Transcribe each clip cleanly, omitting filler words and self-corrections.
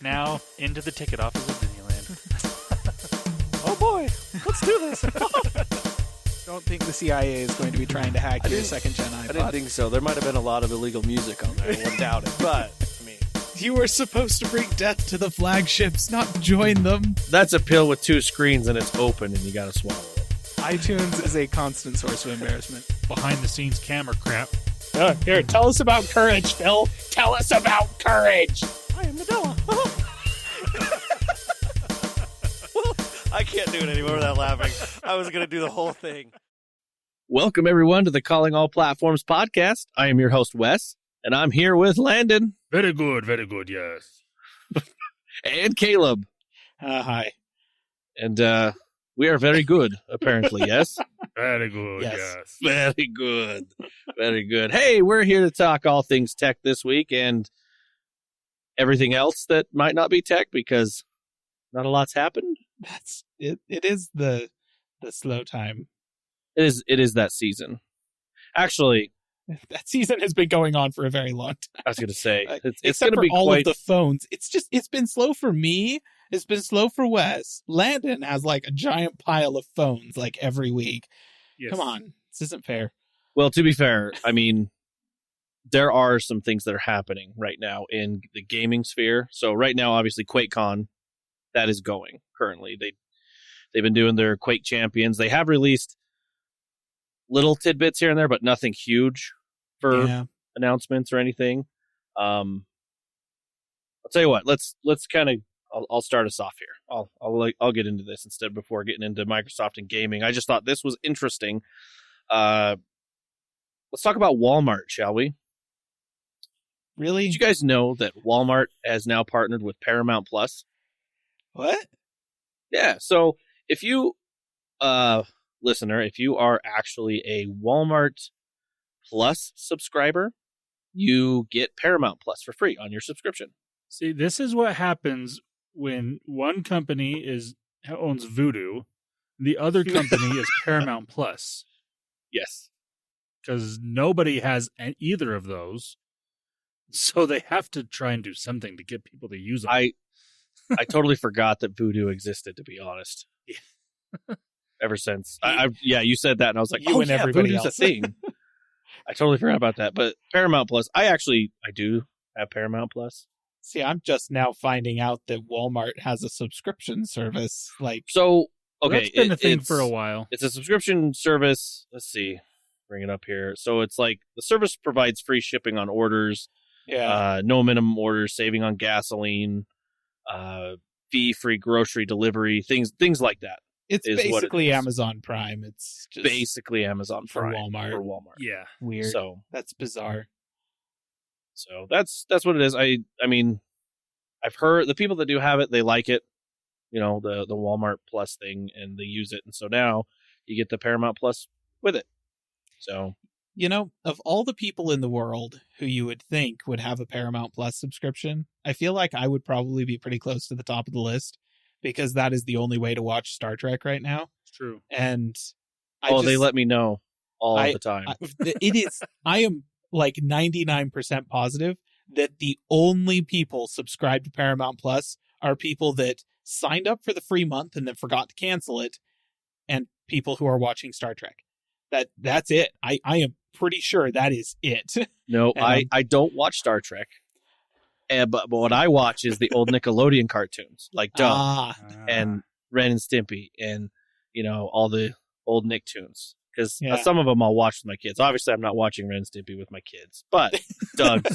Now, into the ticket office of Disneyland. Oh boy, let's do this. Don't think the CIA is going to be trying to hack your second-gen iPod. I didn't think so. There might have been a lot of illegal music on there. I wouldn't doubt it. But, I mean... You were supposed to bring death to the flagships, not join them. That's a pill with two screens and it's open and you gotta swallow it. iTunes is a constant source of embarrassment. Behind-the-scenes camera crap. Here, tell us about courage, Phil. Tell us about courage. I am Nadella. I can't do it anymore without laughing. I was going to do the whole thing. Welcome, everyone, to the Calling All Platforms podcast. I am your host, Wes, and I'm here with Landon. Very good, yes. And Caleb. Hi. And we are very good, apparently, yes? Very good, yes. Very good. Very good. Hey, we're here to talk all things tech this week and everything else that might not be tech because not a lot's happened. That's it. It is the slow time. It is that season. Actually, that season has been going on for a very long time. I was going to say it's going to be all quite... of the phones. It's been slow for me. It's been slow for Wes. Landon has like a giant pile of phones like every week. Yes. Come on, this isn't fair. Well, to be fair, I mean, there are some things that are happening right now in the gaming sphere. So right now, obviously, Quakecon, that is going currently. They've been doing their Quake Champions. They have released little tidbits here and there, but nothing huge for announcements or anything. I'll tell you what. Let's kind of. I'll start us off here. I'll get into this instead before getting into Microsoft and gaming. I just thought this was interesting. Let's talk about Walmart, shall we? Really? Did you guys know that Walmart has now partnered with Paramount Plus? What? Yeah. So if you, listener, if you are actually a Walmart Plus subscriber, you get Paramount Plus for free on your subscription. See, this is what happens when one company owns Vudu, the other company is Paramount Plus. Yes. Because nobody has either of those, so they have to try and do something to get people to use them. I totally forgot that Vudu existed, to be honest. Yeah. Ever since. You said that, and I was like, and everybody Vudu's else. a thing. I totally forgot about that. But Paramount Plus, I do have Paramount Plus. See, I'm just now finding out that Walmart has a subscription service. So, okay. That's been a thing for a while. It's a subscription service. Let's see. Bring it up here. So it's like the service provides free shipping on orders. Yeah. No minimum orders, saving on gasoline, fee-free grocery delivery, things like that. It's basically Amazon Prime. It's just basically Amazon Prime for Walmart. Yeah. Weird. So that's bizarre. So that's what it is. I mean, I've heard the people that do have it, they like it. You know, the Walmart Plus thing, and they use it. And so now you get the Paramount Plus with it. So, you know, of all the people in the world who you would think would have a Paramount Plus subscription, I feel like I would probably be pretty close to the top of the list because that is the only way to watch Star Trek right now. It's true. And they let me know all the time. I am like 99% positive that the only people subscribed to Paramount Plus are people that signed up for the free month and then forgot to cancel it, and people who are watching Star Trek. That's it. I am pretty sure that is it. No, I don't watch Star Trek. But what I watch is the old Nickelodeon cartoons, like Doug and Ren and Stimpy and, you know, all the old Nicktoons. Because some of them I'll watch with my kids. Obviously, I'm not watching Ren and Stimpy with my kids. But Doug,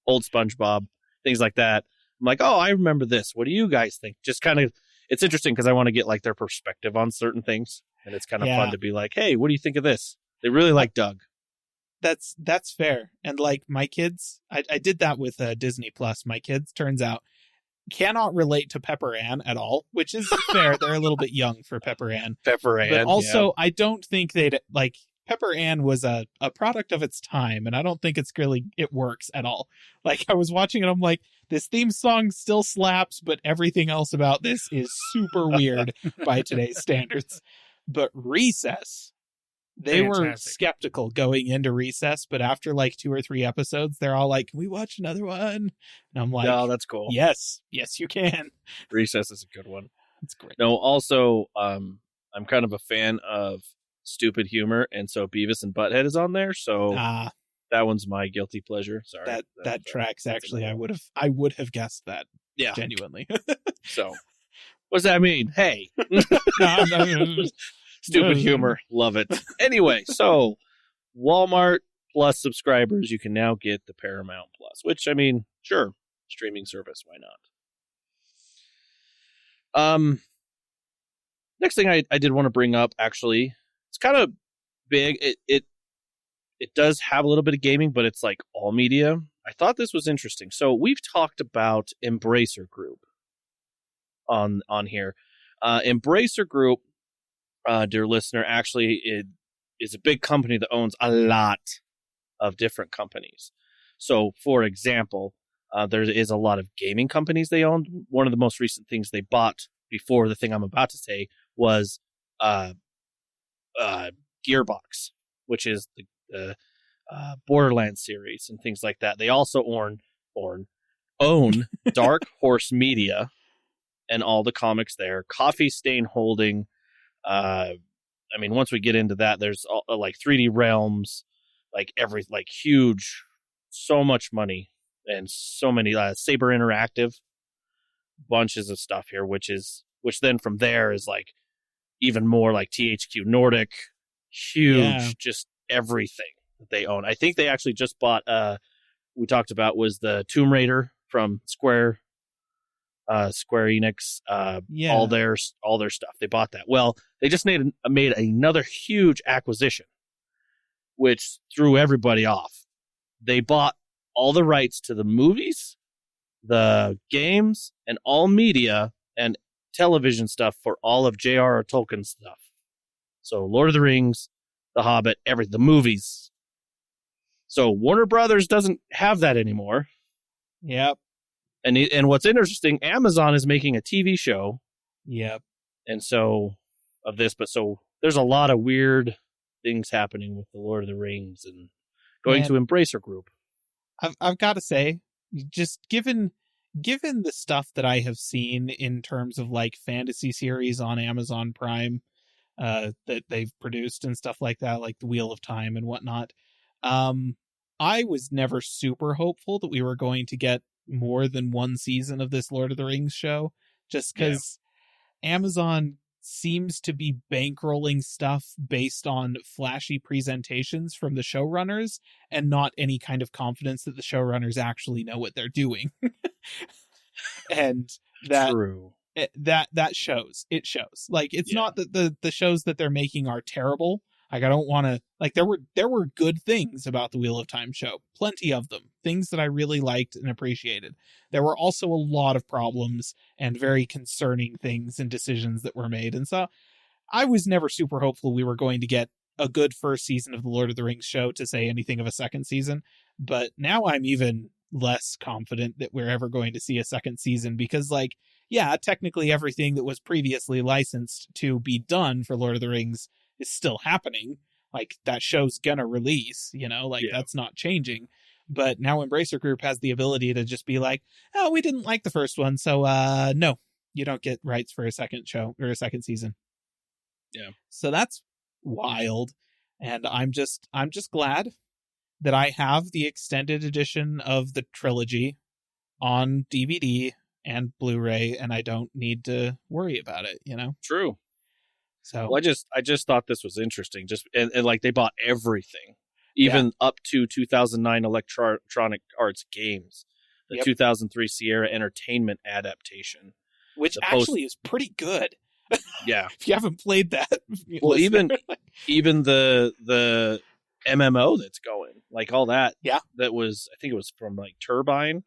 old SpongeBob, things like that. I'm like, oh, I remember this. What do you guys think? Just kind of, it's interesting because I want to get like their perspective on certain things. And it's kind of fun to be like, hey, what do you think of this? They really like Doug. That's fair. And like my kids, I did that with Disney Plus. My kids, turns out, cannot relate to Pepper Ann at all, which is fair. They're a little bit young for Pepper Ann. Pepper Ann. But also, I don't think they'd like Pepper Ann was a product of its time, and I don't think it works at all. Like I was watching it, I'm like, this theme song still slaps, but everything else about this is super weird by today's standards. But Recess, They were Fantastic. skeptical going into Recess, but after like 2 or 3 episodes, they're all like, "Can we watch another one?" And I'm like, No, that's cool. yes, you can. Recess is a good one. It's great. No, also, I'm kind of a fan of stupid humor, and so Beavis and Butthead is on there. So that one's my guilty pleasure. Sorry, that tracks. Actually, I would have guessed that. Yeah, genuinely. So, what does that mean? Hey, No. stupid humor, love it. Anyway, so Walmart Plus subscribers, you can now get the Paramount Plus, which, I mean, sure, streaming service, why not? Next thing I did want to bring up, actually, it's kind of big. It does have a little bit of gaming, but it's like all media. I thought this was interesting. So we've talked about Embracer Group on here. Embracer Group, dear listener, actually it is a big company that owns a lot of different companies. So, for example, there is a lot of gaming companies they own. One of the most recent things they bought before the thing I'm about to say was Gearbox, which is the Borderlands series and things like that. They also own Dark Horse Media and all the comics there. Coffee Stain Holding. I mean, once we get into that, there's like 3D Realms, like huge, so much money and so many Saber Interactive, bunches of stuff here, which then from there is like even more like THQ Nordic, huge, just everything that they own. I think they actually just bought. We talked about was the Tomb Raider from Square Enix, all their stuff. They bought that. Well, they just made another huge acquisition, which threw everybody off. They bought all the rights to the movies, the games, and all media and television stuff for all of J.R.R. Tolkien's stuff. So Lord of the Rings, The Hobbit, the movies. So Warner Brothers doesn't have that anymore. Yep. And what's interesting, Amazon is making a TV show. Yep. And so of this, but so there's a lot of weird things happening with the Lord of the Rings and going to Embracer Group. I've got to say, just given the stuff that I have seen in terms of like fantasy series on Amazon Prime that they've produced and stuff like that, like the Wheel of Time and whatnot, I was never super hopeful that we were going to get more than one season of this Lord of the Rings show, just because Amazon seems to be bankrolling stuff based on flashy presentations from the showrunners and not any kind of confidence that the showrunners actually know what they're doing. And that True. That shows. It shows. Like, it's not that the shows that they're making are terrible. Like, I don't want to, like, there were good things about the Wheel of Time show. Plenty of them. Things that I really liked and appreciated. There were also a lot of problems and very concerning things and decisions that were made. And so I was never super hopeful we were going to get a good first season of the Lord of the Rings show to say anything of a second season. But now I'm even less confident that we're ever going to see a second season because, like, yeah, technically everything that was previously licensed to be done for Lord of the Rings is still happening. Like, that show's gonna release, that's not changing. But now Embracer Group has the ability to just be like, oh, we didn't like the first one, so no, you don't get rights for a second show or a second season. Yeah. So that's wild. And I'm just glad that I have the extended edition of the trilogy on DVD and Blu-ray, and I don't need to worry about it, True. So well, I just thought this was interesting. Just and like they bought everything, even up to 2009 Electronic Arts Games, the 2003 Sierra Entertainment adaptation, which actually is pretty good. Yeah, if you haven't played that, well, even the MMO that's going, like all that. Yeah, that was, I think it was from like Turbine.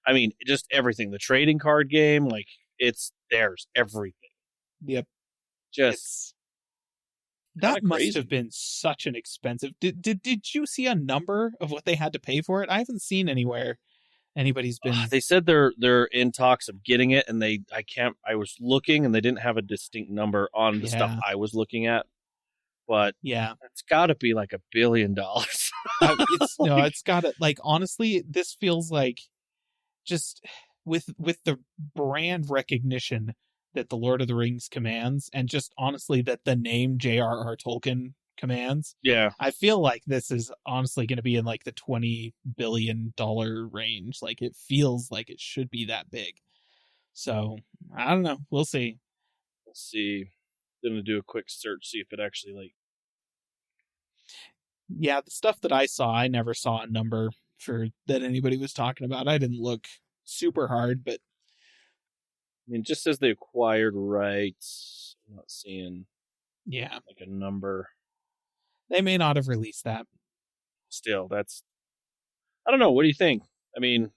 I mean, just everything. The trading card game, like it's theirs, everything. Yep. That must have been such an expensive. Did you see a number of what they had to pay for it? I haven't seen anywhere anybody's been. They said they're in talks of getting it, and I was looking, and they didn't have a distinct number on the stuff I was looking at. but Yeah. it's got to be like $1 billion. It's got to, like, honestly, this feels like just with the brand recognition that the Lord of the Rings commands, and just honestly that the name J.R.R. Tolkien commands. Yeah. I feel like this is honestly going to be in like the $20 billion range. Like, it feels like it should be that big. So I don't know. We'll see. Let's see. I'm going to do a quick search, see if it actually like. Yeah, the stuff that I saw, I never saw a number for that anybody was talking about. I didn't look super hard, but I mean, just as they acquired rights, I'm not seeing yeah, like a number. they may not have released that. Still, that's. I don't know. What do you think? I mean,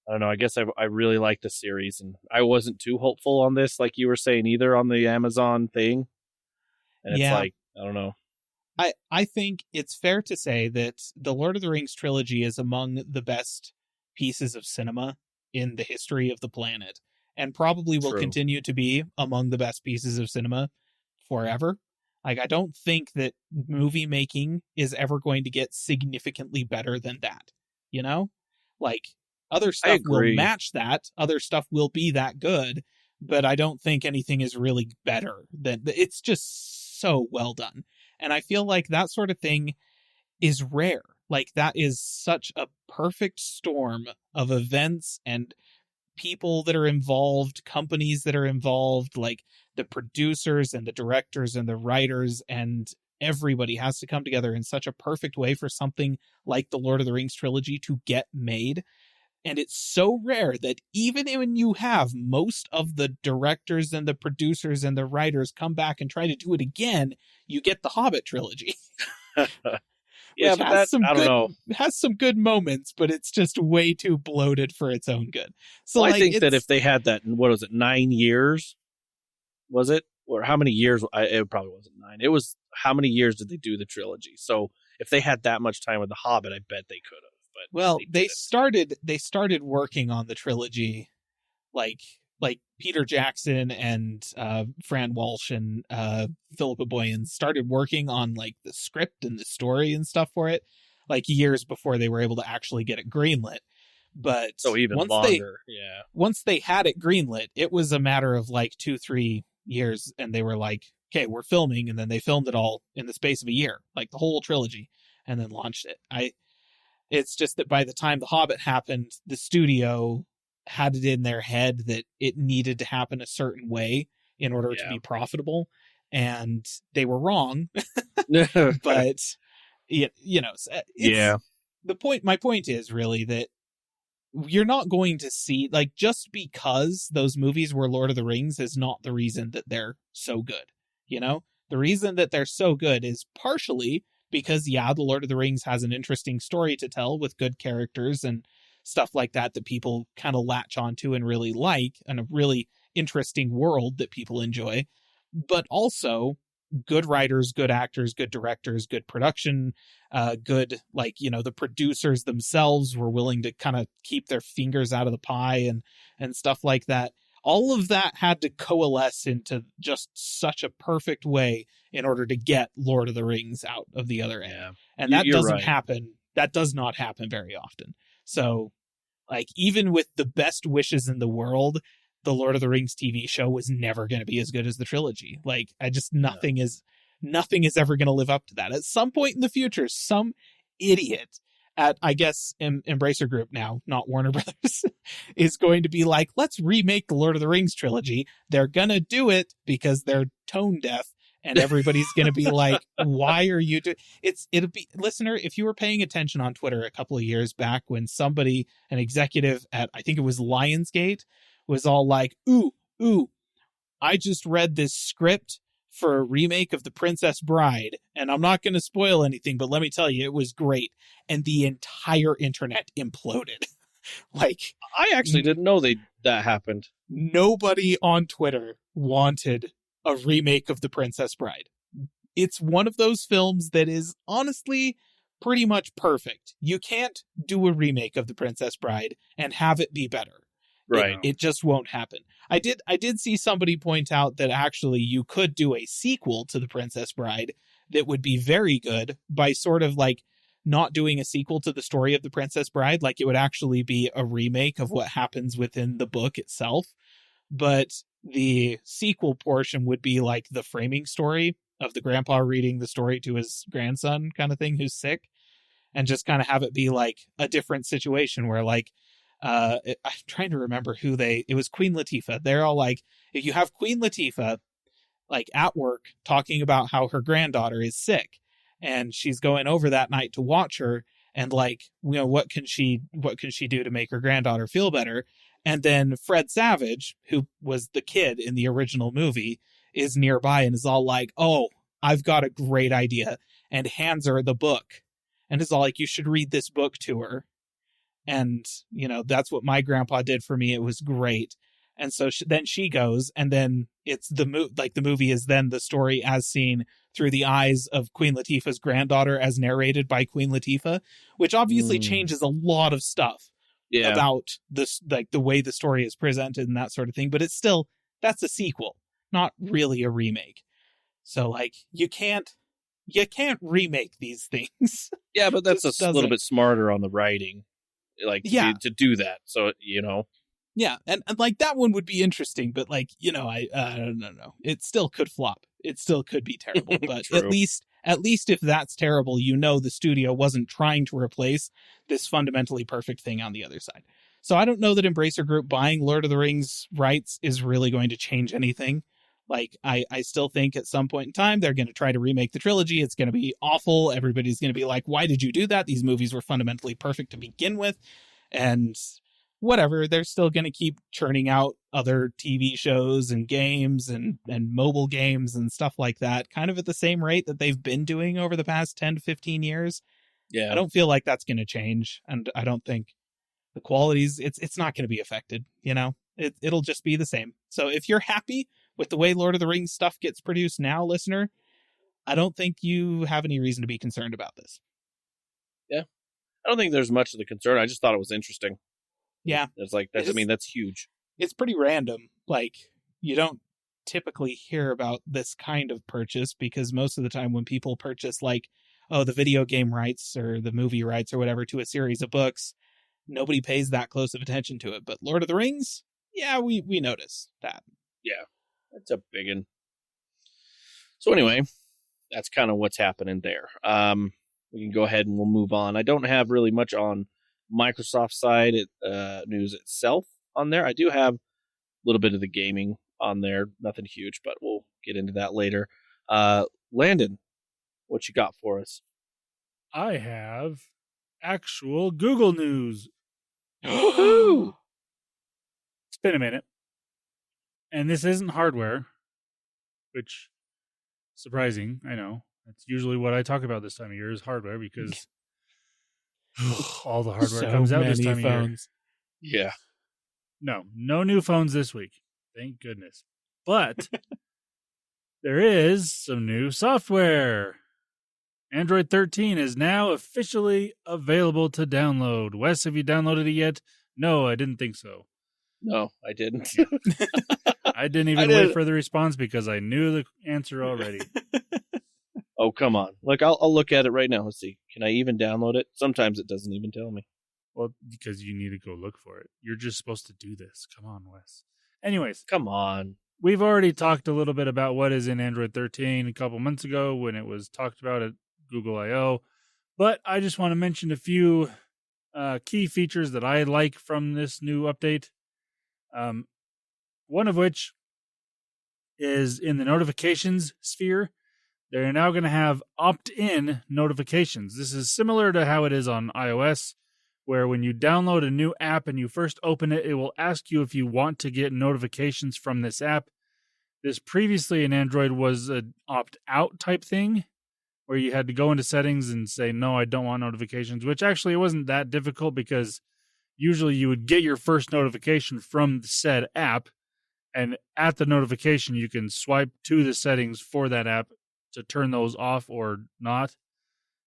I don't know. I guess I really like the series, and I wasn't too hopeful on this, like you were saying, either on the Amazon thing. And it's like, I don't know. I think it's fair to say that the Lord of the Rings trilogy is among the best pieces of cinema in the history of the planet, and probably will continue to be among the best pieces of cinema forever. Like, I don't think that movie making is ever going to get significantly better than that. You know? Like, other stuff will match that. Other stuff will be that good, but I don't think anything is really better than, it's just so well done. And I feel like that sort of thing is rare. Like, that is such a perfect storm of events and people that are involved, companies that are involved, like the producers and the directors and the writers, and everybody has to come together in such a perfect way for something like the Lord of the Rings trilogy to get made. And it's so rare that even when you have most of the directors and the producers and the writers come back and try to do it again, you get the Hobbit trilogy. Yeah, but I don't know. Has some good moments, but it's just way too bloated for its own good. So I think that if they had that, what was it, 9 years? Was it? Or how many years? It probably wasn't 9. It was, how many years did they do the trilogy? So if they had that much time with the Hobbit, I bet they could have. But well, they started working on the trilogy, like Peter Jackson and Fran Walsh and Philippa Boyens started working on like the script and the story and stuff for it, like years before they were able to actually get it greenlit. But so even longer, once they had it greenlit, it was a matter of like 2-3 years, and they were like, okay, we're filming, and then they filmed it all in the space of a year, like the whole trilogy, and then launched it. It's just that by the time The Hobbit happened, the studio had it in their head that it needed to happen a certain way in order to be profitable, and they were wrong. But my point is really that you're not going to see, like, just because those movies were Lord of the Rings is not the reason that they're so good. You know, the reason that they're so good is partially because, the Lord of the Rings has an interesting story to tell with good characters and stuff like that people kind of latch onto and really like, and a really interesting world that people enjoy. But also good writers, good actors, good directors, good production, good, the producers themselves were willing to kind of keep their fingers out of the pie and stuff like that. All of that had to coalesce into just such a perfect way in order to get Lord of the Rings out of the other end. Yeah. And that doesn't happen. That does not happen very often. So, like, even with the best wishes in the world, the Lord of the Rings TV show was never going to be as good as the trilogy. Like, nothing is ever going to live up to that. At some point in the future, some idiot at, I guess, Embracer Group now, not Warner Brothers, is going to be like, let's remake the Lord of the Rings trilogy. They're going to do it because they're tone deaf, and everybody's going to be like, why are you doing it'll be, listener, if you were paying attention on Twitter a couple of years back when somebody, an executive at, I think it was Lionsgate, was all like, ooh, I just read this script for a remake of The Princess Bride, and I'm not going to spoil anything, but let me tell you, it was great. And the entire internet imploded. Like, I actually didn't know that happened. Nobody on Twitter wanted a remake of The Princess Bride. It's one of those films that is honestly pretty much perfect. You can't do a remake of The Princess Bride and have it be better. Right. It just won't happen. I did see somebody point out that actually you could do a sequel to The Princess Bride that would be very good by sort of like not doing a sequel to the story of The Princess Bride. Like it would actually be a remake of what happens within the book itself. But the sequel portion would be like the framing story of the grandpa reading the story to his grandson kind of thing who's sick, and just kind of have it be like a different situation where like I'm trying to remember it was Queen Latifah. They're all like, if you have Queen Latifah like at work talking about how her granddaughter is sick and she's going over that night to watch her, and like, you know, what can she do to make her granddaughter feel better? And then Fred Savage, who was the kid in the original movie, is nearby and is all like, oh, I've got a great idea, and hands her the book and is all like, you should read this book to her. And, you know, that's what my grandpa did for me. It was great. And so then she goes, and then it's the movie is then the story as seen through the eyes of Queen Latifah's granddaughter as narrated by Queen Latifah, which obviously changes a lot of stuff about this, like the way the story is presented and that sort of thing. But it's still, that's a sequel, not really a remake. So like you can't remake these things. Yeah, but that's a little bit smarter on the writing, like to do that. So, you know. Yeah, and like that one would be interesting, but like, you know, I don't know. It still could flop. It still could be terrible, but at least if that's terrible, you know, the studio wasn't trying to replace this fundamentally perfect thing on the other side. So I don't know that Embracer Group buying Lord of the Rings rights is really going to change anything. Like, I still think at some point in time, they're going to try to remake the trilogy. It's going to be awful. Everybody's going to be like, why did you do that? These movies were fundamentally perfect to begin with. And whatever, they're still going to keep churning out other TV shows and games and mobile games and stuff like that, kind of at the same rate that they've been doing over the past 10 to 15 years. Yeah. I don't feel like that's going to change. And I don't think the qualities, it's not going to be affected, you know? It'll just be the same. So if you're happy with the way Lord of the Rings stuff gets produced now, listener, I don't think you have any reason to be concerned about this. Yeah. I don't think there's much of the concern. I just thought it was interesting. Yeah. It's like, I mean, that's huge. It's pretty random. Like, you don't typically hear about this kind of purchase because most of the time when people purchase like, oh, the video game rights or the movie rights or whatever to a series of books, nobody pays that close of attention to it. But Lord of the Rings, yeah, we notice that. Yeah, that's a big one. So anyway, that's kind of what's happening there. We can go ahead and we'll move on. I don't have really much on Microsoft side news itself on there. I do have a little bit of the gaming on there, nothing huge, but we'll get into that later. Landon, what you got for us? I have actual Google news. Woohoo! It's been a minute. And this isn't hardware, which surprising, I know. That's usually what I talk about this time of year is hardware because all the hardware comes out this time of year. Yeah. No new phones this week. Thank goodness. But there is some new software. Android 13 is now officially available to download. Wes, have you downloaded it yet? No, I didn't think so. No, I didn't. I didn't even wait for the response because I knew the answer already. Oh, come on. Look, I'll look at it right now. Let's see. Can I even download it? Sometimes it doesn't even tell me. Well, because you need to go look for it. You're just supposed to do this. Come on, Wes. Anyways. Come on. We've already talked a little bit about what is in Android 13 a couple months ago when it was talked about at Google I.O. But I just want to mention a few key features that I like from this new update. One of which is in the notifications sphere. They're now going to have opt-in notifications. This is similar to how it is on iOS, where when you download a new app and you first open it, it will ask you if you want to get notifications from this app. This previously in Android was an opt-out type thing, where you had to go into settings and say, no, I don't want notifications, which actually it wasn't that difficult because usually you would get your first notification from the said app, and at the notification, you can swipe to the settings for that app to turn those off or not.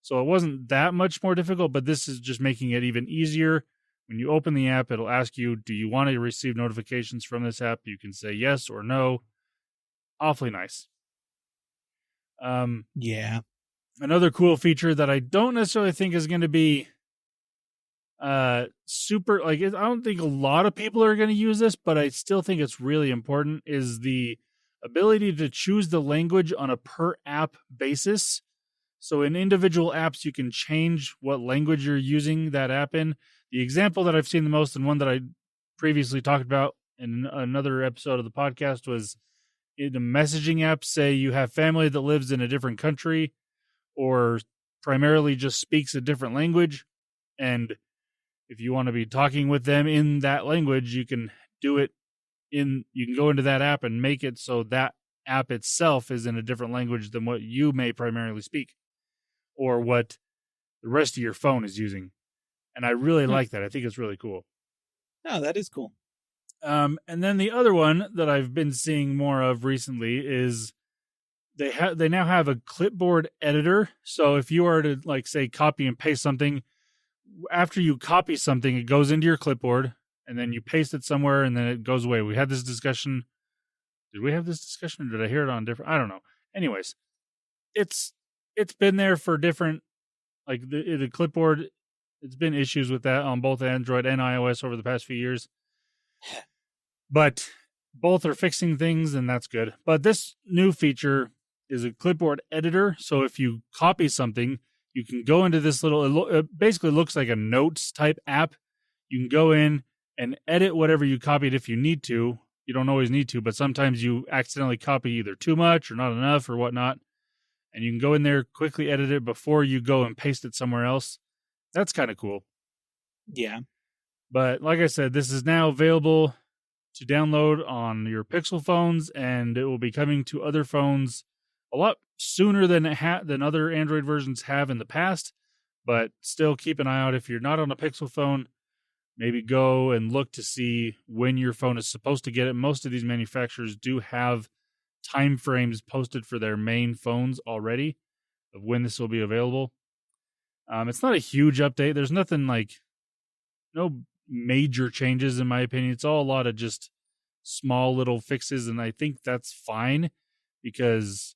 So it wasn't that much more difficult, but this is just making it even easier. When you open the app, it'll ask you, do you want to receive notifications from this app? You can say yes or no. Awfully nice. Yeah. Another cool feature that I don't necessarily think is going to be super, like, I don't think a lot of people are going to use this, but I still think it's really important, is the ability to choose the language on a per app basis. So in individual apps, you can change what language you're using that app in. The example that I've seen the most, and one that I previously talked about in another episode of the podcast, was in a messaging app. Say you have family that lives in a different country or primarily just speaks a different language, and if you want to be talking with them in that language, you can do it you can go into that app and make it so that app itself is in a different language than what you may primarily speak or what the rest of your phone is using. And I really like that. I think it's really cool. Oh, that is cool. And then the other one that I've been seeing more of recently is they now have a clipboard editor. So if you are to, like, say, copy and paste something, after you copy something, it goes into your clipboard, and then you paste it somewhere, and then it goes away. We had this discussion. Did we have this discussion, or did I hear it on different? I don't know. Anyways, it's been there for different, like the clipboard. It's been issues with that on both Android and iOS over the past few years. But both are fixing things, and that's good. But this new feature is a clipboard editor. So if you copy something, you can go into this little, it basically looks like a notes type app. You can go in and edit whatever you copied if you need to. You don't always need to, but sometimes you accidentally copy either too much or not enough or whatnot. And you can go in there, quickly edit it before you go and paste it somewhere else. That's kind of cool. Yeah. But like I said, this is now available to download on your Pixel phones, and it will be coming to other phones a lot sooner than than other Android versions have in the past. But still keep an eye out. If you're not on a Pixel phone, maybe go and look to see when your phone is supposed to get it. Most of these manufacturers do have time frames posted for their main phones already of when this will be available. It's not a huge update. There's nothing like, no major changes in my opinion. It's all a lot of just small little fixes, and I think that's fine because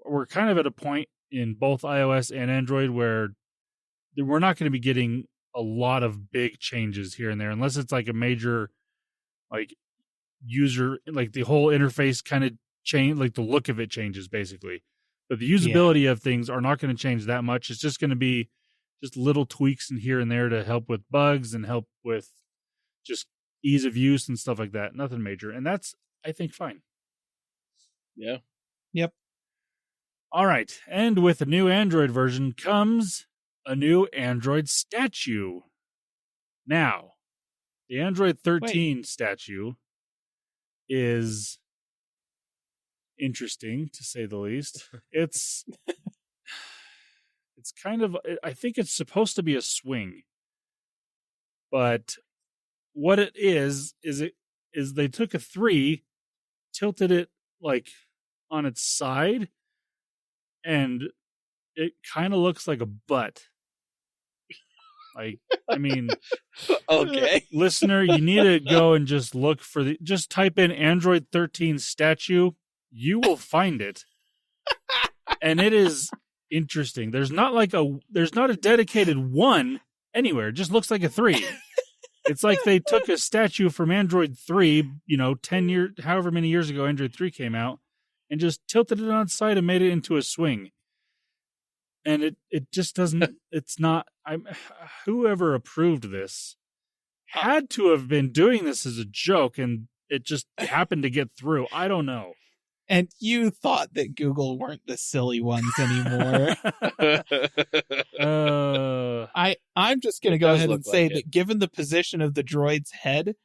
we're kind of at a point in both iOS and Android where we're not going to be getting a lot of big changes here and there unless it's like a major, like, user, like the whole interface kind of change, like the look of it changes basically. But the usability of things are not going to change that much. It's just going to be just little tweaks in here and there to help with bugs and help with just ease of use and stuff like that. Nothing major. And that's, I think, fine. Yeah. Yep. All right. And with the new Android version comes a new Android statue. Now, the Android 13 statue is interesting, to say the least. It's kind of, I think it's supposed to be a swing. But what it is they took a 3, tilted it like on its side, and it kind of looks like a butt. Like, I mean, okay, listener, you need to go and just look for just type in Android 13 statue. You will find it. And it is interesting. There's not a dedicated 1 anywhere. It just looks like a 3. It's like they took a statue from Android 3, 10 years, however many years ago Android 3 came out, and just tilted it on its side and made it into a swing. And it just doesn't, it's not, whoever approved this had to have been doing this as a joke, and it just happened to get through. I don't know. And you thought that Google weren't the silly ones anymore. I'm just going to go ahead and say that given the position of the droid's head,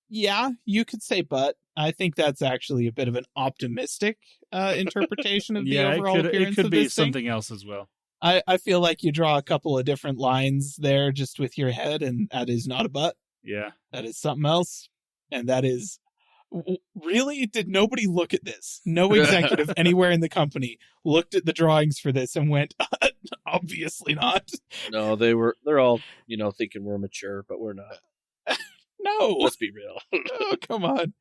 you could say but. I think that's actually a bit of an optimistic interpretation of the overall appearance of this thing. It could be something else as well. I feel like you draw a couple of different lines there just with your head, and that is not a butt. Yeah. That is something else. And that is... Really? Did nobody look at this? No executive anywhere in the company looked at the drawings for this and went, Obviously not. No, they're all, thinking we're mature, but we're not. No. Let's be real. Oh, come on.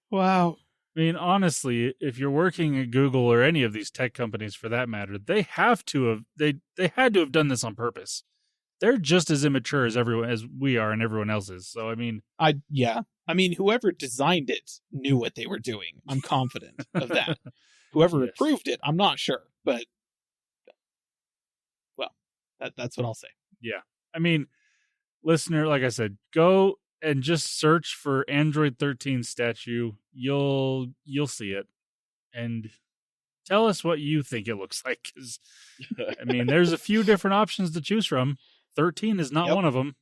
Wow. I mean, honestly, if you're working at Google or any of these tech companies for that matter, they have to have they had to have done this on purpose. They're just as immature as we are and everyone else is. So I mean, whoever designed it knew what they were doing. I'm confident of that. Whoever approved it, I'm not sure, but well, that's what I'll say. Yeah. I mean, listener, like I said, go and just search for Android 13 statue. You'll see it, and tell us what you think it looks like. 'Cause, I mean, there's a few different options to choose from. 13 is not one of them.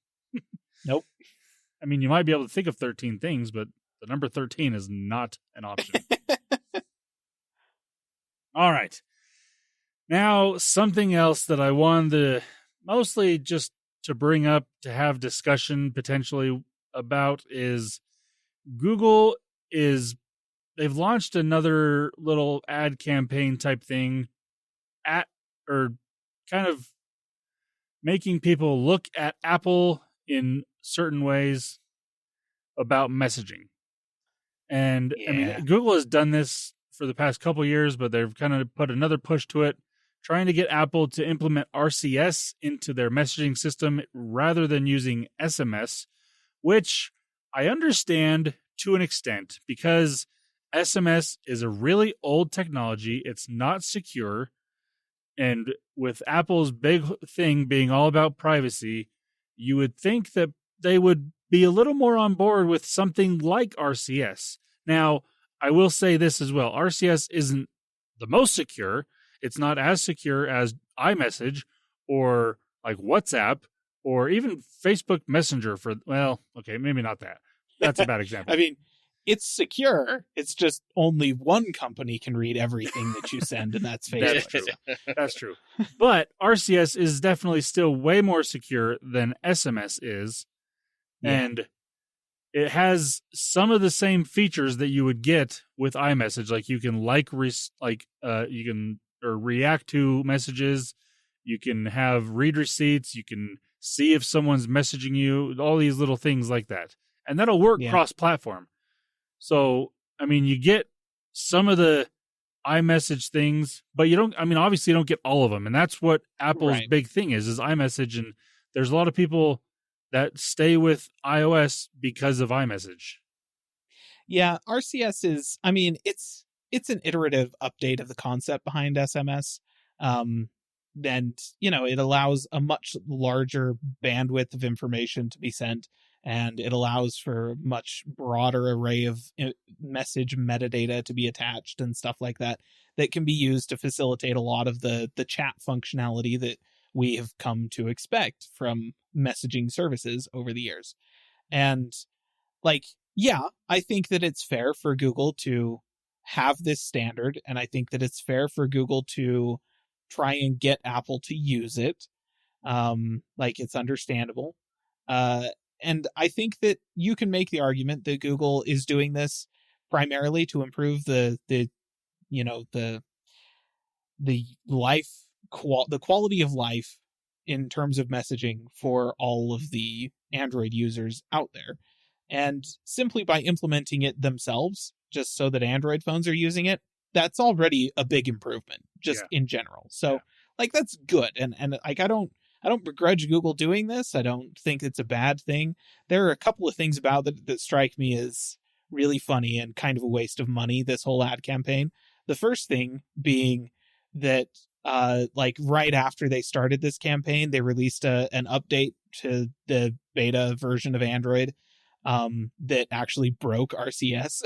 Nope. I mean, you might be able to think of 13 things, but the number 13 is not an option. All right. Now, something else that I wanted to mostly just to bring up to have discussion potentially about is Google they've launched another little ad campaign type thing or kind of making people look at Apple in certain ways about messaging. And I mean, Google has done this for the past couple of years, but they've kind of put another push to it, trying to get Apple to implement RCS into their messaging system rather than using SMS, which I understand to an extent because SMS is a really old technology. It's not secure. And with Apple's big thing being all about privacy, you would think that they would be a little more on board with something like RCS. Now, I will say this as well. RCS isn't the most secure. It's not as secure as iMessage or like WhatsApp or even Facebook Messenger maybe not that. That's a bad example. I mean, it's secure. It's just only one company can read everything that you send, and that's Facebook. That's true. But RCS is definitely still way more secure than SMS is. Yeah. And it has some of the same features that you would get with iMessage. Like you can you can react to messages. You can have read receipts. You can see if someone's messaging you, all these little things like that. And that'll work cross-platform. So, I mean, you get some of the iMessage things, but obviously you don't get all of them. And that's what Apple's big thing is iMessage. And there's a lot of people that stay with iOS because of iMessage. Yeah, RCS is, it's an iterative update of the concept behind SMS. And, it allows a much larger bandwidth of information to be sent. And it allows for a much broader array of message metadata to be attached and stuff like that can be used to facilitate a lot of the chat functionality that we have come to expect from messaging services over the years. And I think that it's fair for Google to have this standard. And I think that it's fair for Google to try and get Apple to use it. It's understandable. And I think that you can make the argument that Google is doing this primarily to improve the quality of life in terms of messaging for all of the Android users out there. And simply by implementing it themselves, just so that Android phones are using it, that's already a big improvement in general. So that's good. And I don't begrudge Google doing this. I don't think it's a bad thing. There are a couple of things about it that strike me as really funny and kind of a waste of money, this whole ad campaign. The first thing being that right after they started this campaign, they released an update to the beta version of Android that actually broke RCS.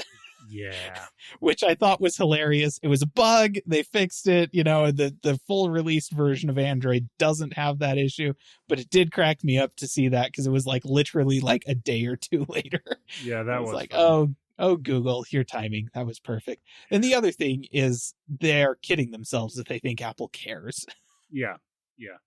Yeah. Which I thought was hilarious. It was a bug. They fixed it. The full released version of Android doesn't have that issue, but it did crack me up to see that because it was literally a day or two later. Yeah, that was funny. Oh, Google, your timing. That was perfect. And the other thing is they're kidding themselves if they think Apple cares. Yeah. Yeah.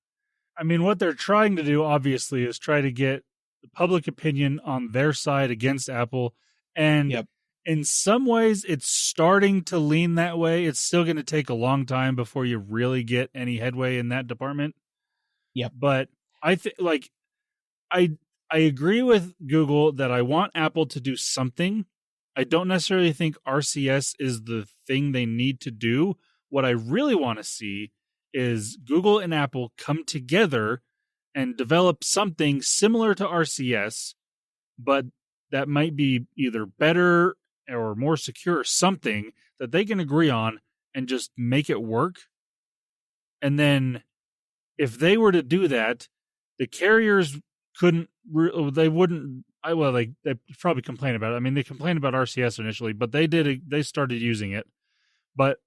I mean, what they're trying to do, obviously, is try to get the public opinion on their side against Apple. And in some ways, it's starting to lean that way. It's still going to take a long time before you really get any headway in that department. Yep. But I think, I agree with Google that I want Apple to do something. I don't necessarily think RCS is the thing they need to do. What I really want to see is Google and Apple come together and develop something similar to RCS, but that might be either better or more secure, something that they can agree on and just make it work. And then if they were to do that, the carriers they wouldn't, they probably complain about it. I mean, they complained about RCS initially, but they started using it. But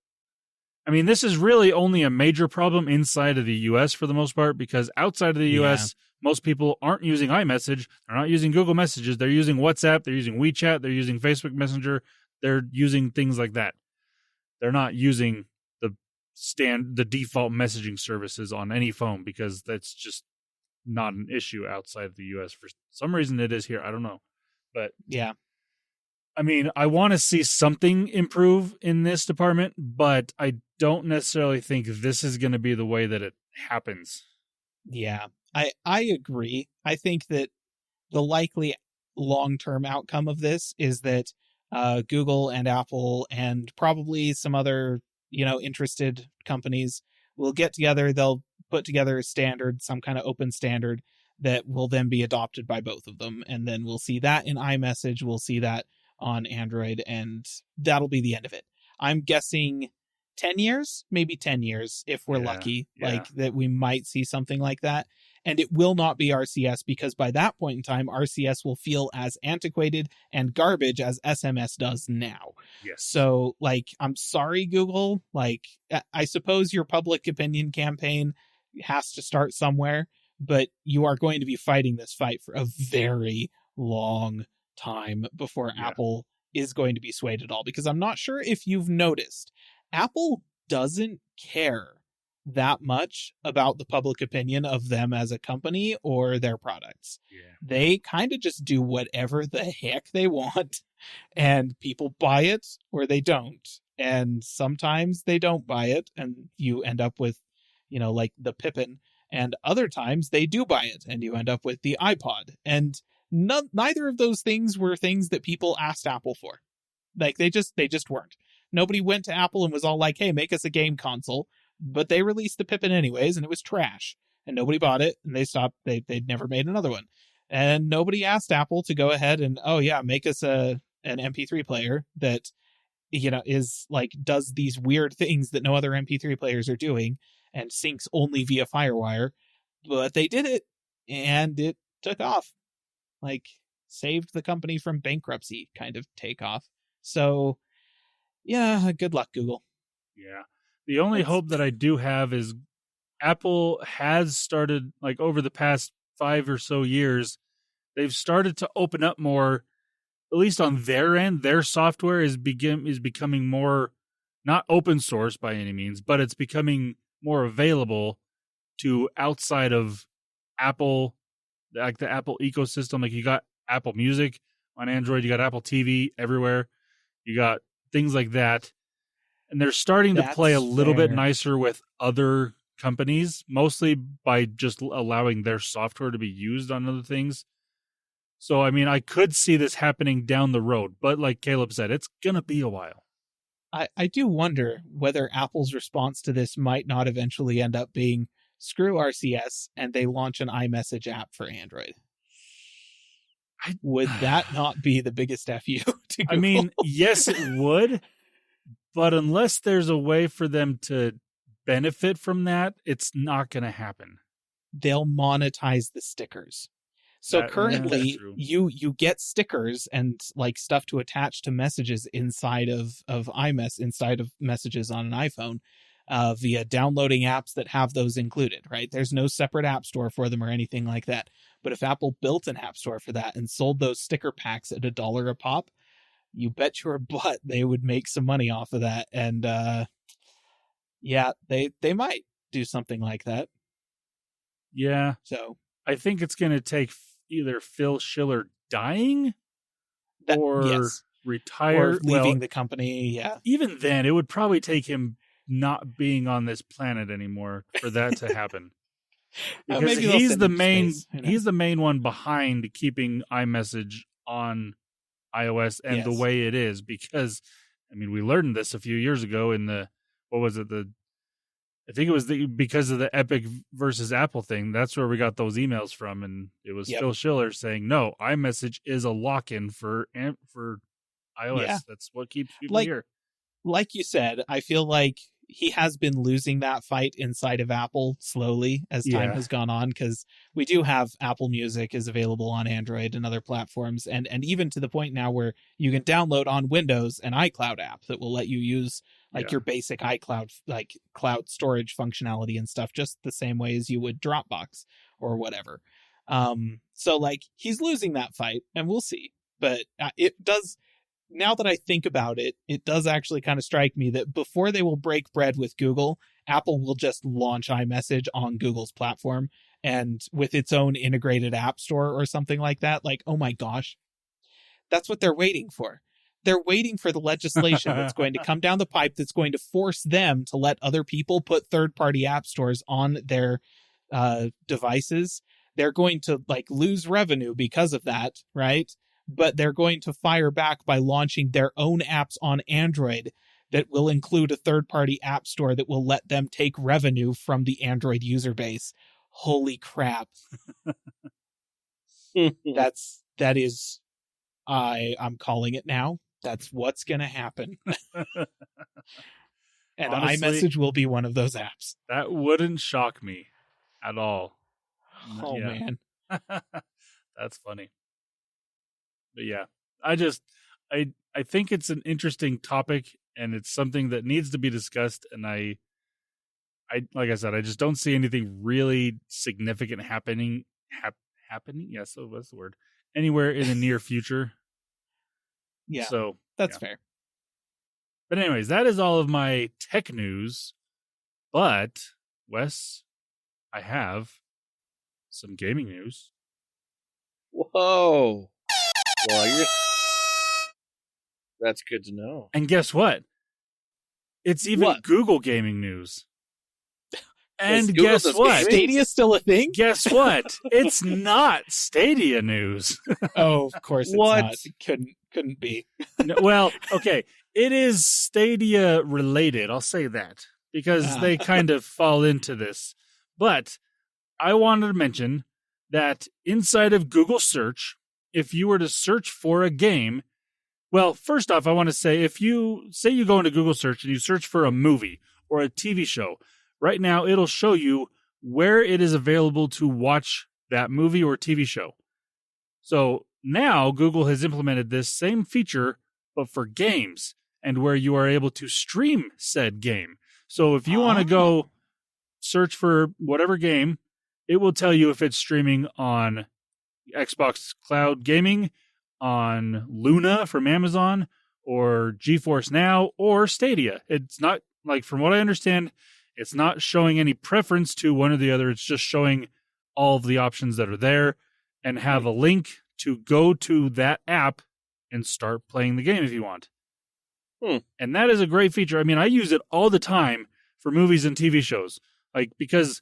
I mean, this is really only a major problem inside of the US for the most part, because outside of the US, most people aren't using iMessage. They're not using Google Messages. They're using WhatsApp. They're using WeChat. They're using Facebook Messenger. They're using things like that. They're not using the default messaging services on any phone, because that's just not an issue outside of the US. For some reason it is here. I don't know. But yeah. I mean, I want to see something improve in this department, but I don't necessarily think this is going to be the way that it happens. Yeah, I agree. I think that the likely long-term outcome of this is that Google and Apple and probably some other, interested companies will get together. They'll put together a standard, some kind of open standard that will then be adopted by both of them. And then we'll see that in iMessage. We'll see that on Android, and that'll be the end of it. I'm guessing 10 years, maybe 10 years, if we're lucky, that we might see something like that. And it will not be RCS, because by that point in time, RCS will feel as antiquated and garbage as SMS does now. Yes. So, I'm sorry, Google. I suppose your public opinion campaign has to start somewhere, but you are going to be fighting this fight for a very long time before Apple is going to be swayed at all. Because I'm not sure if you've noticed, Apple doesn't care that much about the public opinion of them as a company or their products. They kind of just do whatever the heck they want, and people buy it or they don't. And sometimes they don't buy it, and you end up with, like the Pippin, and other times they do buy it and you end up with the iPod. And neither of those things were things that people asked Apple for. They just weren't. Nobody went to Apple and was all like, hey, make us a game console. But they released the Pippin anyways, and it was trash. And nobody bought it, and they stopped. They'd never made another one. And nobody asked Apple to go ahead and, make us an MP3 player that, is does these weird things that no other MP3 players are doing and syncs only via FireWire. But they did it, and it took off. Saved the company from bankruptcy kind of takeoff. So, yeah, good luck, Google. Yeah. The only hope that I do have is Apple has started, over the past 5 or so years, they've started to open up more, at least on their end. Their software is becoming more, not open source by any means, but it's becoming more available to outside of Apple, the Apple ecosystem. You got Apple Music on Android, you got Apple TV everywhere, you got things like that. And they're starting to play a little bit nicer with other companies, mostly by just allowing their software to be used on other things. So, I mean, I could see this happening down the road, but like Caleb said, it's going to be a while. I do wonder whether Apple's response to this might not eventually end up being, screw RCS, and they launch an iMessage app for Android. Would that not be the biggest FU to Google? I mean, yes, it would. But unless there's a way for them to benefit from that, it's not going to happen. They'll monetize the stickers. So currently, you get stickers and stuff to attach to messages inside of iMess, inside of messages on an iPhone, via downloading apps that have those included, right? There's no separate app store for them or anything like that. But if Apple built an app store for that and sold those sticker packs at $1 a pop, you bet your butt they would make some money off of that. And they might do something like that. Yeah. So I think it's going to take either Phil Schiller dying or retire, or leaving the company. Yeah. Even then, it would probably take him not being on this planet anymore for that to happen. Because Maybe they'll he's send the him to main space, you know? he's the main one behind keeping iMessage on iOS and the Yes. way it is. Because I mean, we learned this a few years ago in the I think it was because of the Epic versus Apple thing. That's where we got those emails from, and it was Yep. Phil Schiller saying, "No, iMessage is a lock-in for iOS. Yeah. That's what keeps people Like- here." Like you said, I feel like he has been losing that fight inside of Apple slowly as time Yeah. has gone on, because we do have Apple Music is available on Android and other platforms, and even to the point now where you can download on Windows an iCloud app that will let you use like Yeah. your basic iCloud, like cloud storage functionality and stuff, just the same way as you would Dropbox or whatever. So like he's losing that fight, and we'll see. But it does. Now that I think about it, it does actually kind of strike me that before they will break bread with Google, Apple will just launch iMessage on Google's platform and with its own integrated app store or something like that. Like, oh my gosh, that's what they're waiting for. They're waiting for the legislation that's going to come down the pipe that's going to force them to let other people put third-party app stores on their devices. They're going to like lose revenue because of that, right? But they're going to fire back by launching their own apps on Android that will include a third-party app store that will let them take revenue from the Android user base. Holy crap. I'm calling it now. That's what's going to happen. And Honestly, iMessage will be one of those apps. That wouldn't shock me at all. Oh, Yeah. man. That's funny. But yeah, I think it's an interesting topic, and it's something that needs to be discussed. And I like I said, I just don't see anything really significant happening. Happening? Yes, so that's the word. Anywhere in the near future. Yeah, So that's yeah. fair. But anyways, that is all of my tech news. But Wes, I have some gaming news. Whoa. Well, that's good to know. And guess what? It's even What? Google gaming news. And Google guess does what? gaming? Stadia's still a thing? Guess what? It's not Stadia news. Oh, of course it's What? not. It couldn't be. No, well, okay. It is Stadia related. I'll say that because they kind of fall into this. But I wanted to mention that inside of Google search, if you were to search for a game, well, first off, I want to say if you say you go into Google search and you search for a movie or a TV show, right now it'll show you where it is available to watch that movie or TV show. So now Google has implemented this same feature, but for games, and where you are able to stream said game. So if you want to go search for whatever game, it will tell you if it's streaming on Xbox Cloud Gaming, on Luna from Amazon, or GeForce Now, or Stadia. It's not, like, from what I understand, it's not showing any preference to one or the other. It's just showing all of the options that are there and have a link to go to that app and start playing the game if you want. And that is a great feature. I mean, I use it all the time for movies and TV shows, like, because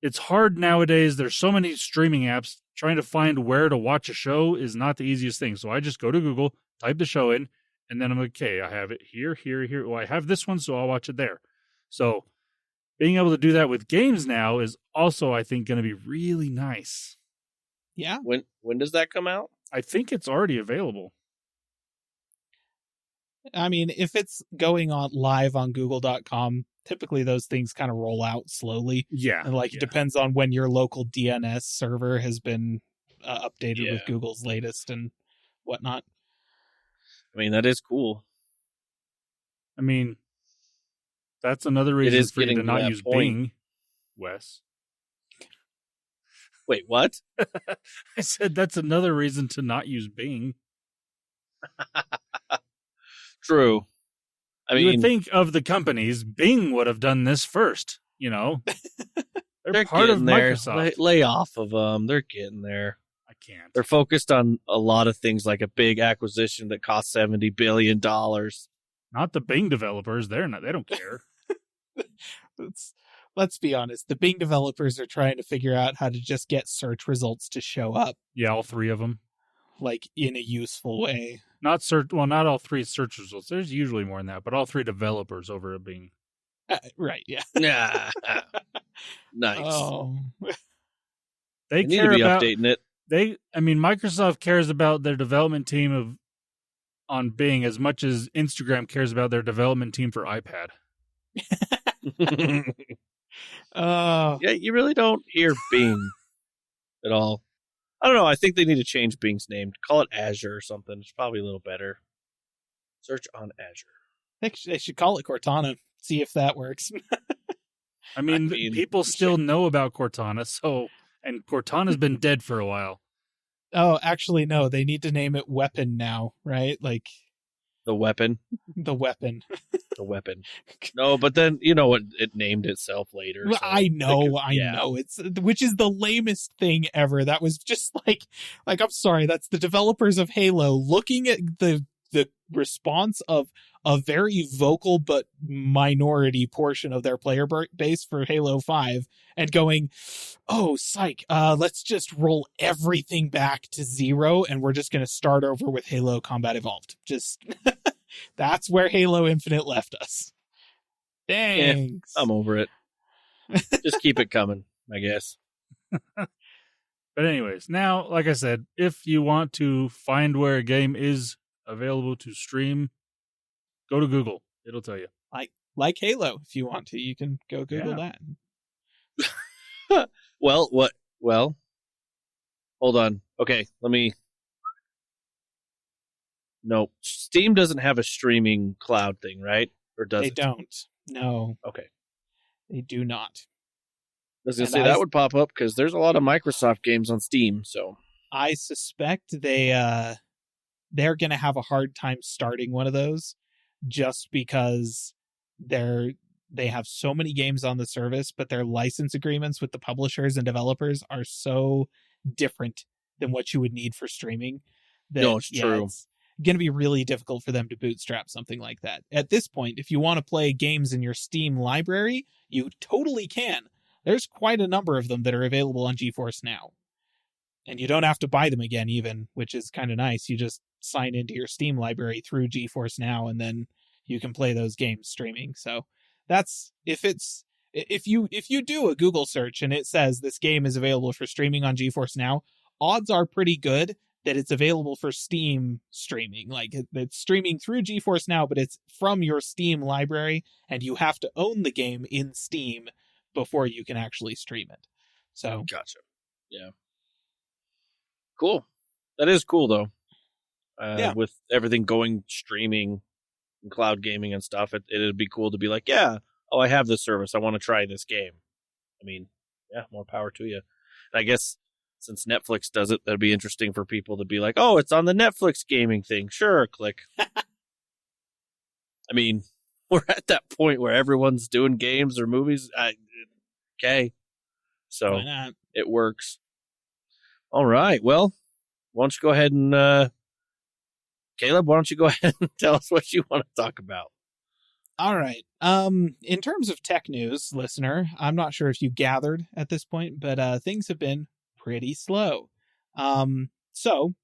it's hard nowadays. There's so many streaming apps. Trying to find where to watch a show is not the easiest thing. So I just go to Google, type the show in, and then I'm like, okay, I have it here, here, here. Well, I have this one, so I'll watch it there. So being able to do that with games now is also, I think, going to be really nice. Yeah. When does that come out? I think it's already available. I mean, if it's going on live on google.com, typically those things kind of roll out slowly. Yeah. And it depends on when your local DNS server has been updated with Google's latest and whatnot. I mean, that is cool. I mean, that's another reason for you to not use Bing, Wes. Wait, what? I said that's another reason to not use Bing. True. I mean, you would think of the companies, Bing would have done this first. They're part of there. Microsoft. Lay off of them. They're getting there. I can't. They're focused on a lot of things, like a big acquisition that cost $70 billion. Not the Bing developers. They don't care. Let's be honest. The Bing developers are trying to figure out how to just get search results to show up, Yeah, all three of them. like, in a useful way. Not all three search results. There's usually more than that, but all three developers over at Bing. Right, yeah. Yeah. Nice. Oh. They need care to be about updating it. Microsoft cares about their development team on Bing as much as Instagram cares about their development team for iPad. Yeah, you really don't hear Bing at all. I don't know. I think they need to change Bing's name. Call it Azure or something. It's probably a little better. Search on Azure. They should call it Cortana. See if that works. I mean people still know about Cortana, and Cortana's been dead for a while. Oh, actually, no. They need to name it Weapon now, right? Like The Weapon. the Weapon. The Weapon. No, but then you know what? It named itself later. So I know. It's which is the lamest thing ever. That was just like I'm sorry. That's the developers of Halo looking at the response of a very vocal but minority portion of their player base for Halo 5 and going, oh, psych, let's just roll everything back to 0 and we're just going to start over with Halo Combat Evolved. Just that's where Halo Infinite left us. Thanks. I'm over it. Just keep it coming, I guess. But anyways, now, like I said, if you want to find where a game is available to stream, go to Google. It'll tell you. Like Halo, if you want to, you can go Google that. Well, what? Well, hold on. Okay, No, Steam doesn't have a streaming cloud thing, right? Or does They it? don't. No. Okay. They do not. I was going to say that would pop up because there's a lot of Microsoft games on Steam, so. I suspect they're going to have a hard time starting one of those just because they have so many games on the service, but their license agreements with the publishers and developers are so different than what you would need for streaming. No, it's true. It's going to be really difficult for them to bootstrap something like that. At this point, if you want to play games in your Steam library, you totally can. There's quite a number of them that are available on GeForce Now. And you don't have to buy them again even, which is kind of nice. You just sign into your Steam library through GeForce Now and then you can play those games streaming. So that's if you do a Google search and it says this game is available for streaming on GeForce Now, odds are pretty good that it's available for Steam streaming. Like it's streaming through GeForce Now, but it's from your Steam library and you have to own the game in Steam before you can actually stream it. So gotcha. Yeah. Cool. That is cool though. With everything going streaming and cloud gaming and stuff, it'd be cool to be like, yeah, oh, I have this service. I want to try this game. I mean, yeah, more power to you. And I guess since Netflix does it, that'd be interesting for people to be like, oh, it's on the Netflix gaming thing. Sure, click. I mean, we're at that point where everyone's doing games or movies. Okay. So why not? It works. All right. Well, why don't you go ahead and Caleb, why don't you go ahead and tell us what you want to talk about? All right. In terms of tech news, listener, I'm not sure if you gathered at this point, but things have been pretty slow. So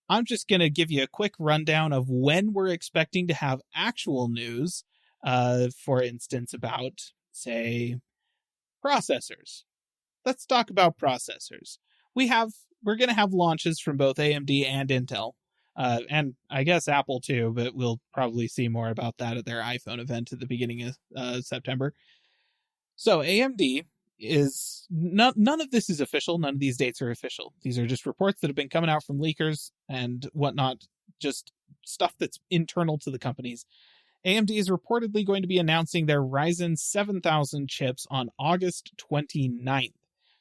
I'm just going to give you a quick rundown of when we're expecting to have actual news, for instance, about, say, processors. Let's talk about processors. We're going to have launches from both AMD and Intel. And I guess Apple too, but we'll probably see more about that at their iPhone event at the beginning of September. So AMD is none of this is official. None of these dates are official. These are just reports that have been coming out from leakers and whatnot, just stuff that's internal to the companies. AMD is reportedly going to be announcing their Ryzen 7000 chips on August 29th,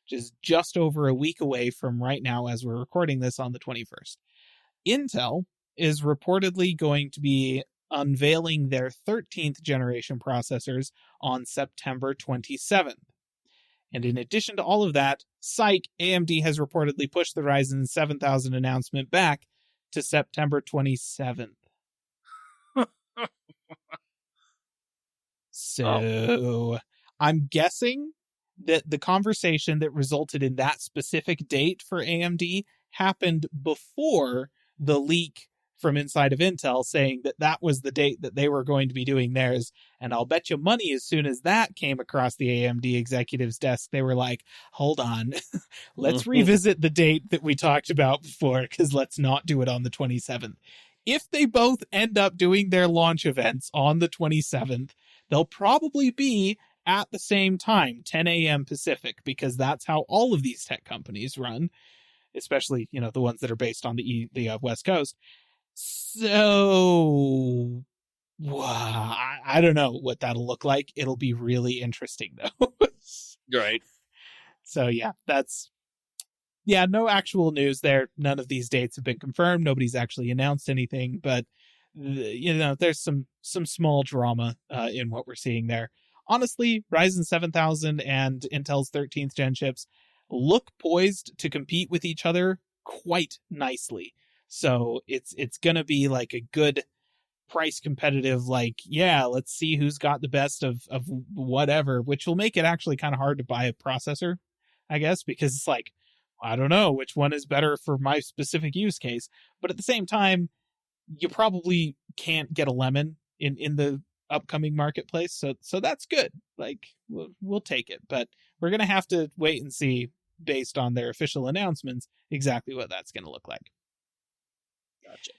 which is just over a week away from right now as we're recording this on the 21st. Intel is reportedly going to be unveiling their 13th generation processors on September 27th. And in addition to all of that, Psych, AMD has reportedly pushed the Ryzen 7000 announcement back to September 27th. So I'm guessing that the conversation that resulted in that specific date for AMD happened before the leak from inside of Intel saying that that was the date that they were going to be doing theirs. And I'll bet you money as soon as that came across the AMD executive's desk, they were like, hold on, let's revisit the date that we talked about before, because let's not do it on the 27th. If they both end up doing their launch events on the 27th, they'll probably be at the same time, 10 a.m. Pacific, because that's how all of these tech companies run, especially, you know, the ones that are based on the West Coast. So, I don't know what that'll look like. It'll be really interesting, though. Right. So, yeah, no actual news there. None of these dates have been confirmed. Nobody's actually announced anything, but, you know, there's some small drama in what we're seeing there. Honestly, Ryzen 7000 and Intel's 13th gen chips look poised to compete with each other quite nicely. So it's going to be like a good price competitive, like, yeah, let's see who's got the best of whatever, which will make it actually kind of hard to buy a processor, I guess, because it's like, I don't know which one is better for my specific use case. But at the same time, you probably can't get a lemon in the upcoming marketplace. So that's good. Like, we'll take it. But we're going to have to wait and see, based on their official announcements, exactly what that's going to look like. Gotcha.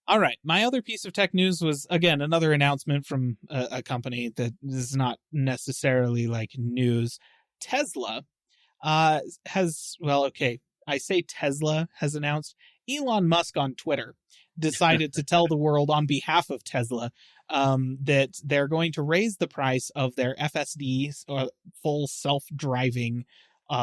All right. My other piece of tech news was, again, another announcement from a company that is not necessarily like news. Tesla has, well, okay, I say Tesla has announced. Elon Musk on Twitter decided to tell the world on behalf of Tesla that they're going to raise the price of their FSD, or full self-driving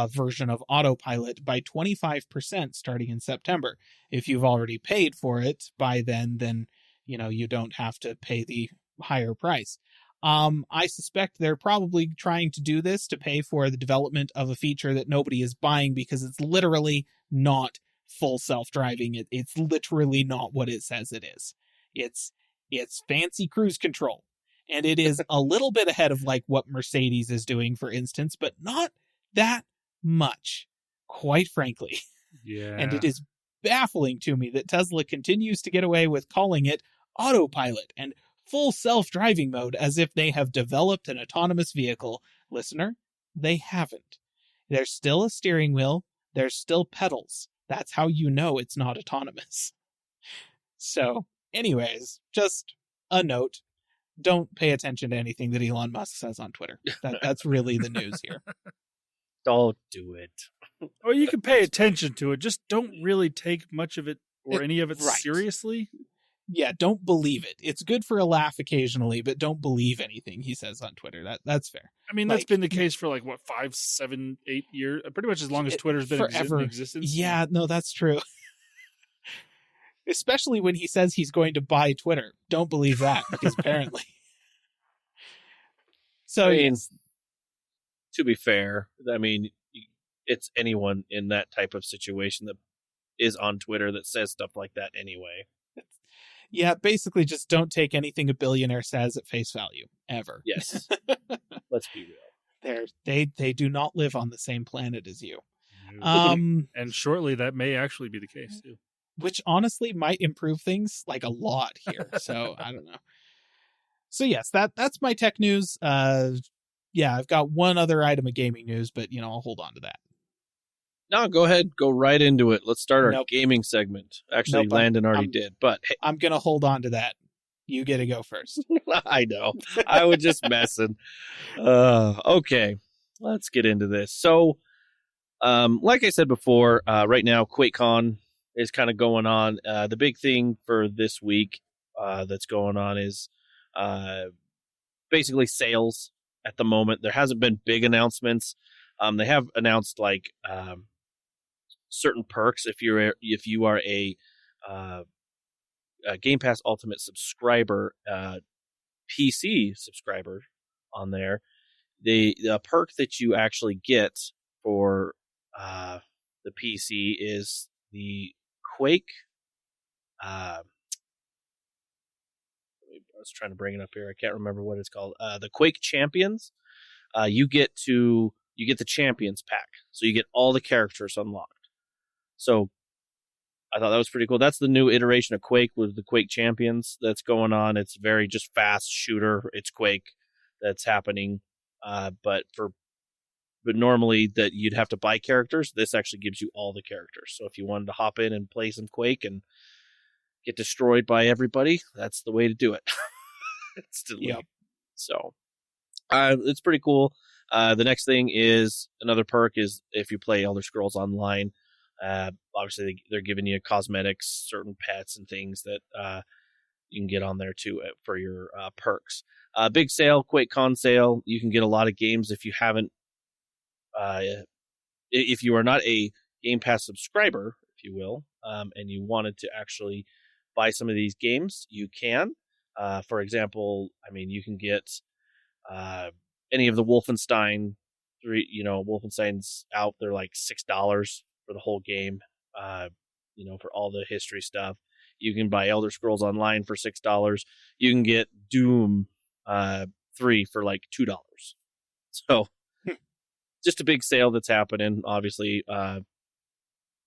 version of Autopilot, by 25% starting in September. If you've already paid for it by then, you know, you don't have to pay the higher price. I suspect they're probably trying to do this to pay for the development of a feature that nobody is buying, because it's literally not full self-driving. It's literally not what it says it is. It's fancy cruise control. And it is a little bit ahead of like what Mercedes is doing, for instance, but not that much, quite frankly. Yeah. And it is baffling to me that Tesla continues to get away with calling it autopilot and full self-driving mode as if they have developed an autonomous vehicle. Listener, they haven't. There's still a steering wheel. There's still pedals. That's how you know it's not autonomous. So, anyways, just a note. Don't pay attention to anything that Elon Musk says on Twitter. That's really the news here. Don't do it. Or you can pay attention to it. Just don't really take much of it or any of it right. seriously. Yeah, don't believe it. It's good for a laugh occasionally, but don't believe anything he says on Twitter. That's fair. I mean, that's been the case for like, what, 5, 7, 8 years? Pretty much as long as Twitter's been in existence. Yeah, no, that's true. Especially when he says he's going to buy Twitter. Don't believe that, because apparently. So, I mean, to be fair, I mean, it's anyone in that type of situation that is on Twitter that says stuff like that anyway. Yeah, basically just don't take anything a billionaire says at face value, ever. Yes. Let's be real. They do not live on the same planet as you. And shortly that may actually be the case too. Which honestly might improve things like a lot here. So I don't know. So yes, that's my tech news. Yeah, I've got one other item of gaming news, but you know, I'll hold on to that. No, go ahead. Go right into it. Let's start our gaming segment. Actually, Landon already did, but hey. I'm going to hold on to that. You get to go first. I know. I was just messing. Okay, let's get into this. So, like I said before, right now, Quakecon is kind of going on. The big thing for this week that's going on is basically sales at the moment. There hasn't been big announcements. They have announced like certain perks if you are a Game Pass Ultimate subscriber, PC subscriber on there. The perk that you actually get for the PC is the Quake. I was trying to bring it up here. I can't remember what it's called. The Quake Champions. You get the Champions pack, so you get all the characters unlocked. So I thought that was pretty cool. That's the new iteration of Quake with the Quake Champions that's going on. It's very just fast shooter. It's Quake that's happening, but normally that you'd have to buy characters. This actually gives you all the characters. So if you wanted to hop in and play some Quake and get destroyed by everybody, that's the way to do it. Instantly. Yep. So it's pretty cool. The next thing is another perk is if you play Elder Scrolls Online, obviously they're giving you cosmetics, certain pets and things that you can get on there too for your perks. Big sale, Quakecon sale. You can get a lot of games if you haven't. If you are not a Game Pass subscriber, if you will, and you wanted to actually buy some of these games, you can. For example, I mean, you can get any of the Wolfenstein 3. Wolfenstein's out. They're like $6 for the whole game. For all the history stuff. You can buy Elder Scrolls Online for $6. You can get Doom 3 for like $2. So just a big sale that's happening, obviously,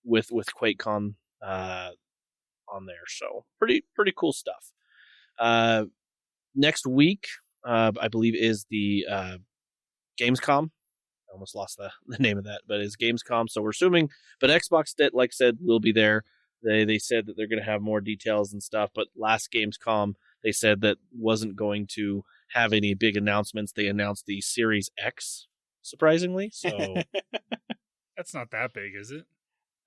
with QuakeCon on there. So pretty cool stuff. Next week, I believe, is the Gamescom. I almost lost the name of that, but it's Gamescom. So we're assuming, but Xbox, like I said, will be there. They said that they're going to have more details and stuff, but last Gamescom, they said that wasn't going to have any big announcements. They announced the Series X, surprisingly. So that's not that big, is it?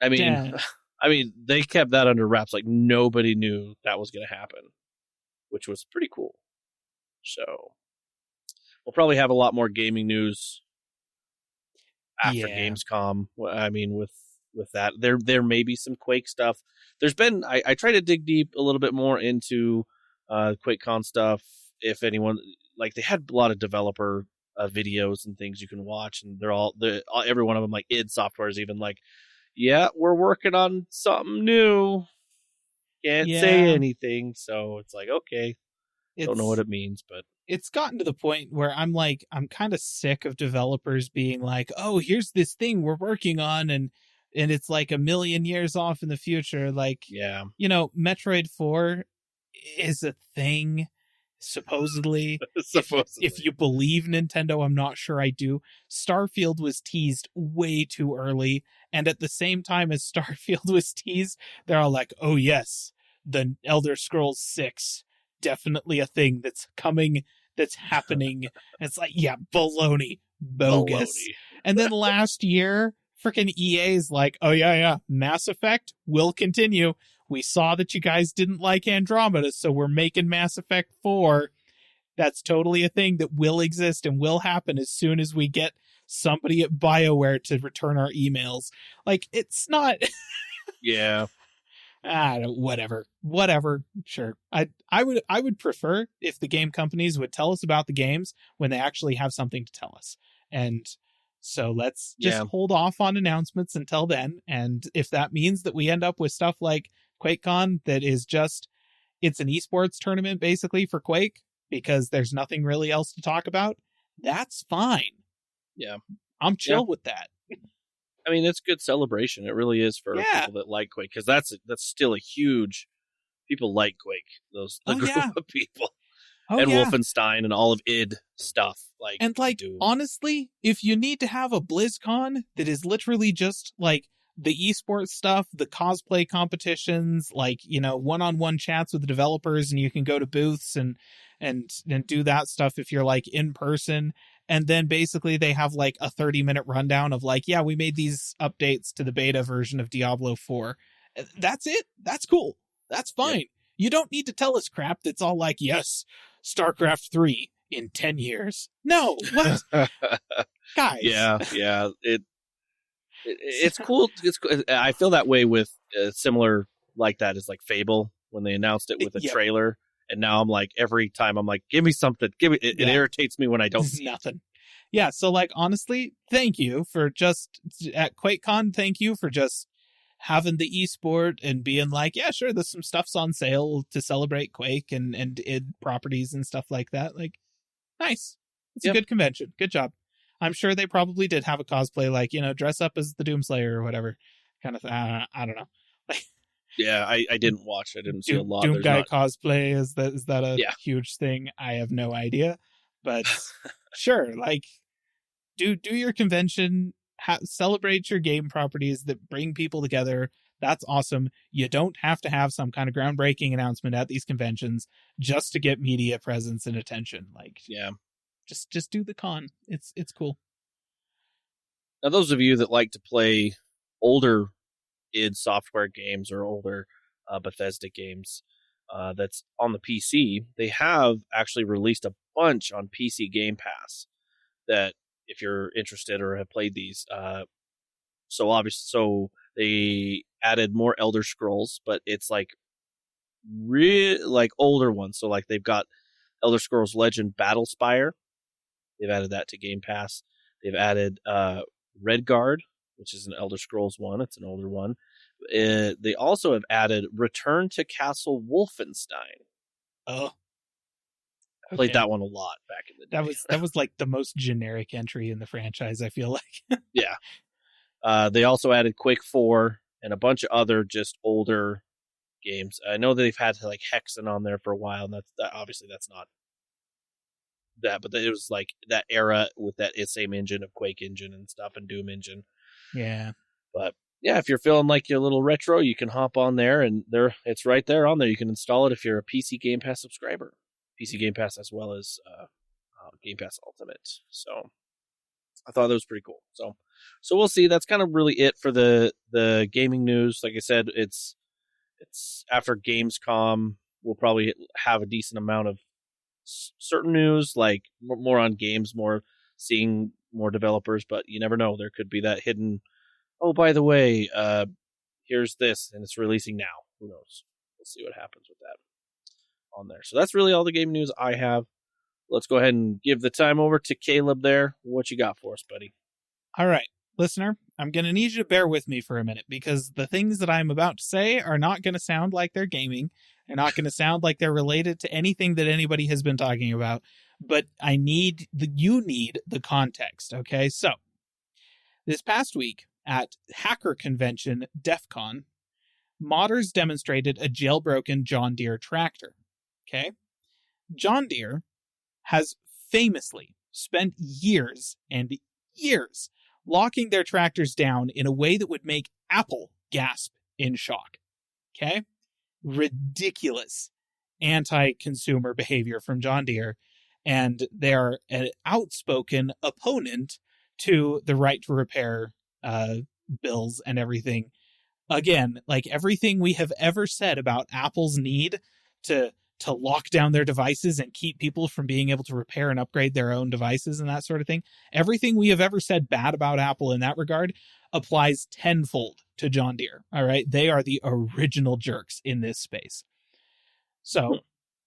I mean, they kept that under wraps. Like nobody knew that was going to happen, which was pretty cool. So we'll probably have a lot more gaming news after Gamescom. I mean, with that, there may be some Quake stuff. There's been I try to dig deep a little bit more into QuakeCon stuff. If anyone, like, they had a lot of developer videos and things you can watch, and every one of them, like id Software is even like, yeah, we're working on something new. Can't say anything, so it's like, okay, don't know what it means, but it's gotten to the point where I'm kind of sick of developers being like, oh, here's this thing we're working on, and it's like a million years off in the future. Like, Metroid 4 is a thing, supposedly. If you believe Nintendo, I'm not sure I do. Starfield was teased way too early, and at the same time as Starfield was teased, they're all like, oh yes, the Elder Scrolls 6, definitely a thing that's coming, that's happening. It's like, yeah, baloney, bogus. And then last year, freaking EA is like, oh yeah, Mass Effect will continue. We saw that you guys didn't like Andromeda, so we're making Mass Effect 4. That's totally a thing that will exist and will happen as soon as we get somebody at BioWare to return our emails. Like, it's not... Yeah. Whatever. Sure. I would prefer if the game companies would tell us about the games when they actually have something to tell us. And so let's just hold off on announcements until then. And if that means that we end up with stuff like QuakeCon that is just, it's an esports tournament basically for Quake because there's nothing really else to talk about, that's fine. Yeah. I'm chill with that. I mean, it's good celebration. It really is for people that like Quake, because that's still a huge... People like Quake, the group of people. And Wolfenstein and all of id stuff. Honestly, if you need to have a BlizzCon that is literally just like the esports stuff, the cosplay competitions, one-on-one chats with the developers, and you can go to booths and do that stuff if you're like in person. And then basically they have like a 30-minute rundown of like, we made these updates to the beta version of Diablo 4. That's it. That's cool. That's fine. Yep. You don't need to tell us crap that's all like, yes, StarCraft 3 in 10 years. No, what? Guys. Yeah. It's cool. I feel that way with similar like that is like Fable when they announced it with a trailer. And now I'm like, every time I'm like, give me something. Give me. It irritates me when I don't see nothing. Yeah, so like honestly, thank you for just at QuakeCon, thank you for just having the esport and being like, yeah, sure, there's some stuff's on sale to celebrate Quake and id properties and stuff like that. Like, nice. It's a good convention. Good job. I'm sure they probably did have a cosplay, like, dress up as the Doomslayer or whatever kind of thing. I don't know. Like, yeah, I didn't watch. I didn't see a lot. Doom There's guy not... cosplay, is that a huge thing? I have no idea. But sure, like, do your convention, celebrate your game properties that bring people together. That's awesome. You don't have to have some kind of groundbreaking announcement at these conventions just to get media presence and attention. Like, yeah, just do the con. It's cool. Now, those of you that like to play older id Software games or older Bethesda games that's on the PC, they have actually released a bunch on PC Game Pass that, if you're interested or have played these, so they added more Elder Scrolls, but it's like like older ones. So like they've got Elder Scrolls Legend Battlespire. They've added that to Game Pass. They've added Redguard, which is an Elder Scrolls one. It's an older one. They also have added Return to Castle Wolfenstein. Oh. I played that one a lot back in the day. That was like the most generic entry in the franchise, I feel like. Yeah. They also added Quake 4 and a bunch of other just older games. I know they've had like Hexen on there for a while, and obviously that's not that, but it was like that era with that same engine of Quake engine and stuff and Doom engine. Yeah. But yeah, if you're feeling like you're a little retro, you can hop on there, and it's right there on there. You can install it if you're a PC Game Pass subscriber. PC Game Pass as well as Game Pass Ultimate. So I thought that was pretty cool. So we'll see. That's kind of really it for the gaming news. Like I said, it's after Gamescom. We'll probably have a decent amount of certain news, like more on games, more seeing more developers. But you never know. There could be that hidden. Oh, by the way, here's this, and it's releasing now. Who knows? We'll see what happens with that on there. So that's really all the game news I have. Let's go ahead and give the time over to Caleb there. What you got for us, buddy? All right, listener, I'm going to need you to bear with me for a minute, because the things that I'm about to say are not going to sound like they're gaming. They're not going to sound like they're related to anything that anybody has been talking about, but you need the context, okay? So, this past week at hacker convention DEF CON, modders demonstrated a jailbroken John Deere tractor. Okay? John Deere has famously spent years and years locking their tractors down in a way that would make Apple gasp in shock. Okay? Ridiculous anti-consumer behavior from John Deere, and they're an outspoken opponent to the right to repair bills and everything. Again, like everything we have ever said about Apple's need to lock down their devices and keep people from being able to repair and upgrade their own devices and that sort of thing. Everything we have ever said bad about Apple in that regard applies tenfold to John Deere. All right. They are the original jerks in this space. So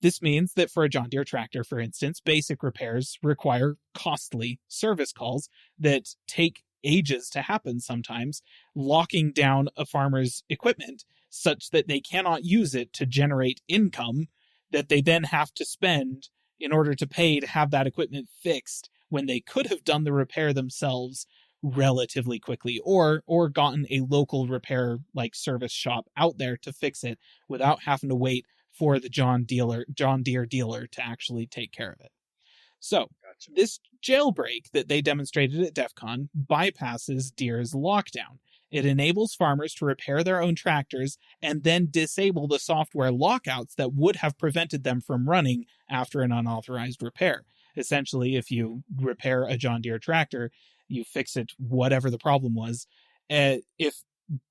this means that for a John Deere tractor, for instance, basic repairs require costly service calls that take ages to happen sometimes, locking down a farmer's equipment such that they cannot use it to generate income that they then have to spend in order to pay to have that equipment fixed, when they could have done the repair themselves relatively quickly, or gotten a local repair like service shop out there to fix it without having to wait for the John Deere dealer to actually take care of it. So This jailbreak that they demonstrated at DEF CON bypasses Deere's lockdown. It enables farmers to repair their own tractors and then disable the software lockouts that would have prevented them from running after an unauthorized repair. Essentially, if you repair a John Deere tractor, you fix it, whatever the problem was. If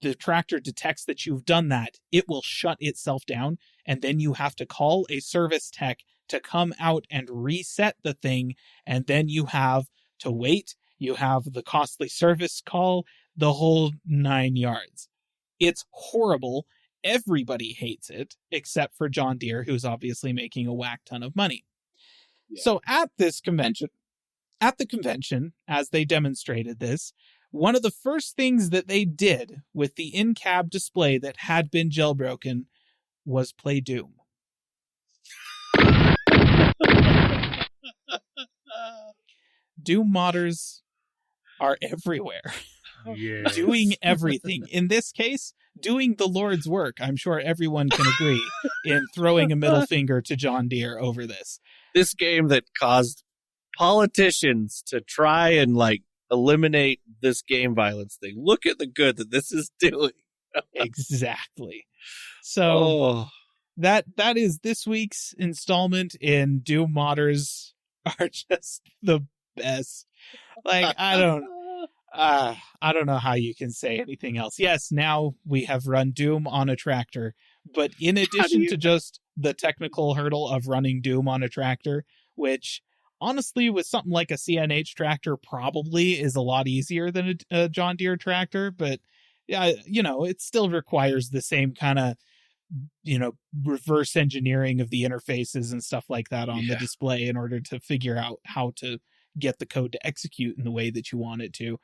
the tractor detects that you've done that, it will shut itself down, and then you have to call a service tech to come out and reset the thing, and then you have to wait. You have the costly service call, the whole 9 yards. It's horrible. Everybody hates it, except for John Deere, who's obviously making a whack ton of money. Yeah. So at this convention, at the convention, as they demonstrated this, one of the first things that they did with the in-cab display that had been jailbroken was play Doom. Doom modders are everywhere. Yes. Doing everything. In this case, doing the Lord's work. I'm sure everyone can agree in throwing a middle finger to John Deere over this. This game that caused politicians to try and eliminate this game violence thing. Look at the good that this is doing. Exactly. So that is this week's installment in Doom modders are just the best. I don't know how you can say anything else. Yes, now we have run Doom on a tractor, but in addition to just the technical hurdle of running Doom on a tractor, which honestly with something like a CNH tractor probably is a lot easier than a John Deere tractor, but yeah, it still requires the same kind of reverse engineering of the interfaces and stuff like that on the display in order to figure out how to get the code to execute in the way that you want it to.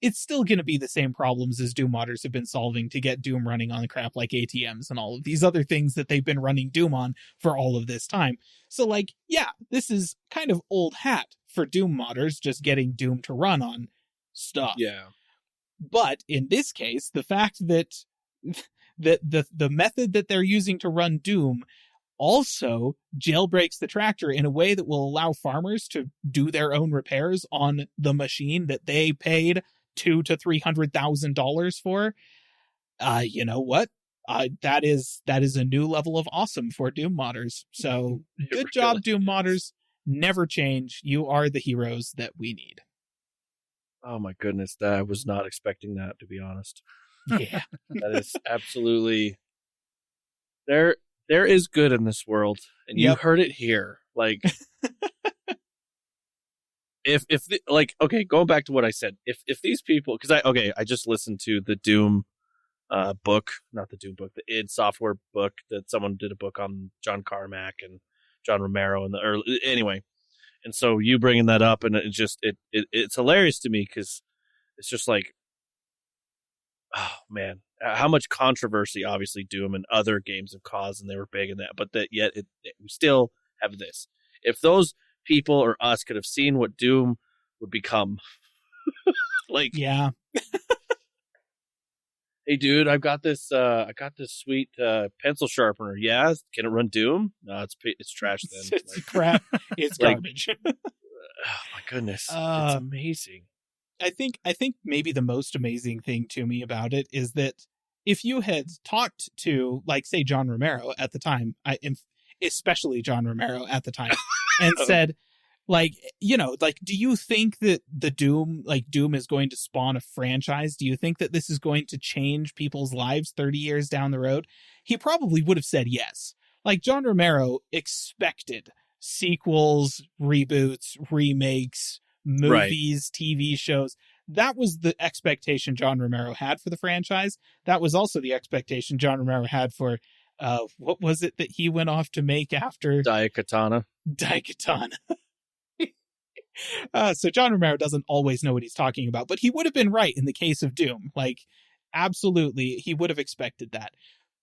It's still going to be the same problems as Doom modders have been solving to get Doom running on crap like ATMs and all of these other things that they've been running Doom on for all of this time. So, this is kind of old hat for Doom modders, just getting Doom to run on stuff. Yeah. But in this case, the fact that the method that they're using to run Doom also jailbreaks the tractor in a way that will allow farmers to do their own repairs on the machine that they paid $200,000 to $300,000 for. You know what? That is a new level of awesome for Doom modders. So good job, Doom modders. Never change. You are the heroes that we need. Oh my goodness, I was not expecting that, to be honest. Yeah, that is absolutely there. There is good in this world, and you heard it here. Going back to what I said, if these people, because I just listened to the Doom book, not the Doom book, the id Software book that someone did a book on John Carmack and John Romero and the early, anyway. And so you bringing that up, and it's hilarious to me because it's just oh man, how much controversy obviously Doom and other games have caused, and they were big in that, but that yet we still have this. If those people or us could have seen what Doom would become, yeah. Hey dude, I got this sweet pencil sharpener. Yeah, can it run Doom? No, it's trash then. It's crap. It's garbage. Oh my goodness. It's amazing. I think maybe the most amazing thing to me about it is that if you had talked to, say, John Romero at the time, especially John Romero at the time, and said, do you think that the Doom is going to spawn a franchise? Do you think that this is going to change people's lives 30 years down the road? He probably would have said yes. John Romero expected sequels, reboots, remakes, movies, right. TV shows. That was the expectation John Romero had for the franchise. That was also the expectation John Romero had for, what was it that he went off to make after? Daikatana. So John Romero doesn't always know what he's talking about, but he would have been right in the case of Doom. Absolutely, he would have expected that.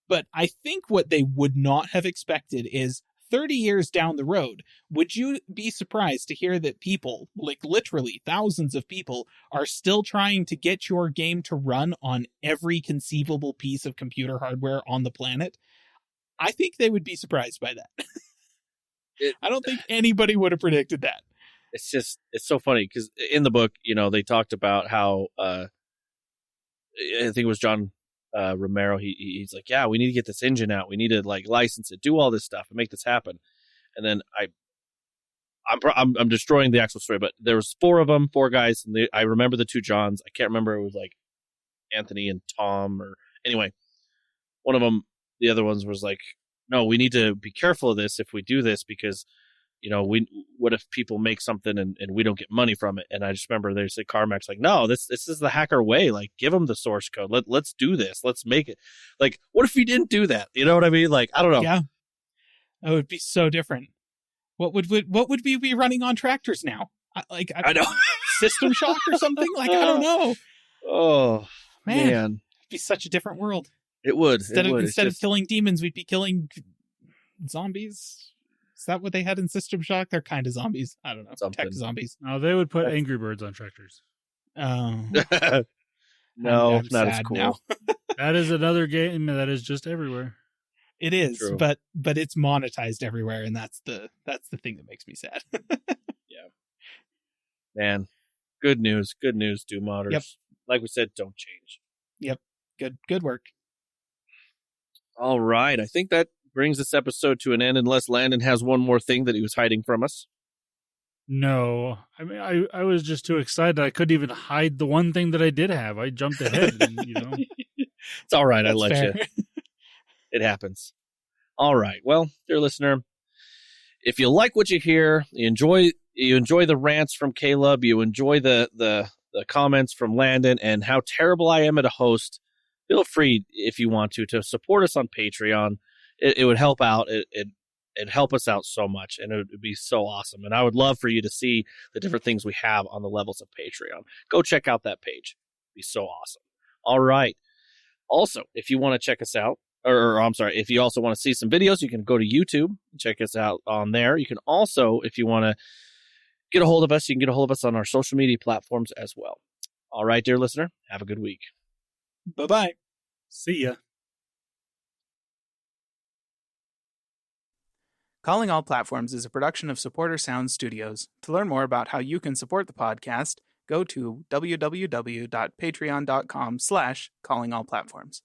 But I think what they would not have expected is 30 years down the road, would you be surprised to hear that people, literally thousands of people, are still trying to get your game to run on every conceivable piece of computer hardware on the planet? I think they would be surprised by that. I don't think anybody would have predicted that. It's so funny because in the book, they talked about how, I think it was John Romero, he's like, yeah, we need to get this engine out. We need to license it, do all this stuff and make this happen. And then I'm destroying the actual story, but there was four guys. And I remember the two Johns. I can't remember. It was Anthony and Tom or anyway, one of them, the other ones was no, we need to be careful of this if we do this because, what if people make something and we don't get money from it? And I just remember they said Carmack's no, this is the hacker way. Give them the source code. Let's do this. Let's make it. What if we didn't do that? You know what I mean? I don't know. Yeah, that would be so different. What would we be running on tractors now? I know. System Shock or something? Like, I don't know. Oh, man. It'd be such a different world. It would. Instead of killing demons, we'd be killing zombies. Is that what they had in System Shock? They're kind of zombies. I don't know. Something. Tech zombies. No, they would put Angry Birds on tractors. Oh. No, I'm not as sad cool. now. That is another game that is just everywhere. It is, True. but it's monetized everywhere, and that's the thing that makes me sad. Yeah. Man, good news, Doom modders. Yep. Like we said, don't change. Yep. Good work. All right. I think that brings this episode to an end, unless Landon has one more thing that he was hiding from us. No, I mean, I was just too excited. I couldn't even hide the one thing that I did have. I jumped ahead, and, It's all right. I That's let fair. you. It happens. All right. Well, dear listener, if you like what you hear, you enjoy the rants from Caleb, you enjoy the comments from Landon, and how terrible I am at a host, feel free, if you want to support us on Patreon. It would help out. It'd help us out so much, and it would be so awesome. And I would love for you to see the different things we have on the levels of Patreon. Go check out that page. It'd be so awesome. All right. Also, if you want to check us out, or I'm sorry, if you also want to see some videos, you can go to YouTube and check us out on there. You can also, if you want to get a hold of us, you can get a hold of us on our social media platforms as well. All right, dear listener, have a good week. Bye-bye. See ya. Calling All Platforms is a production of Supporter Sound Studios. To learn more about how you can support the podcast, go to www.patreon.com/callingallplatforms.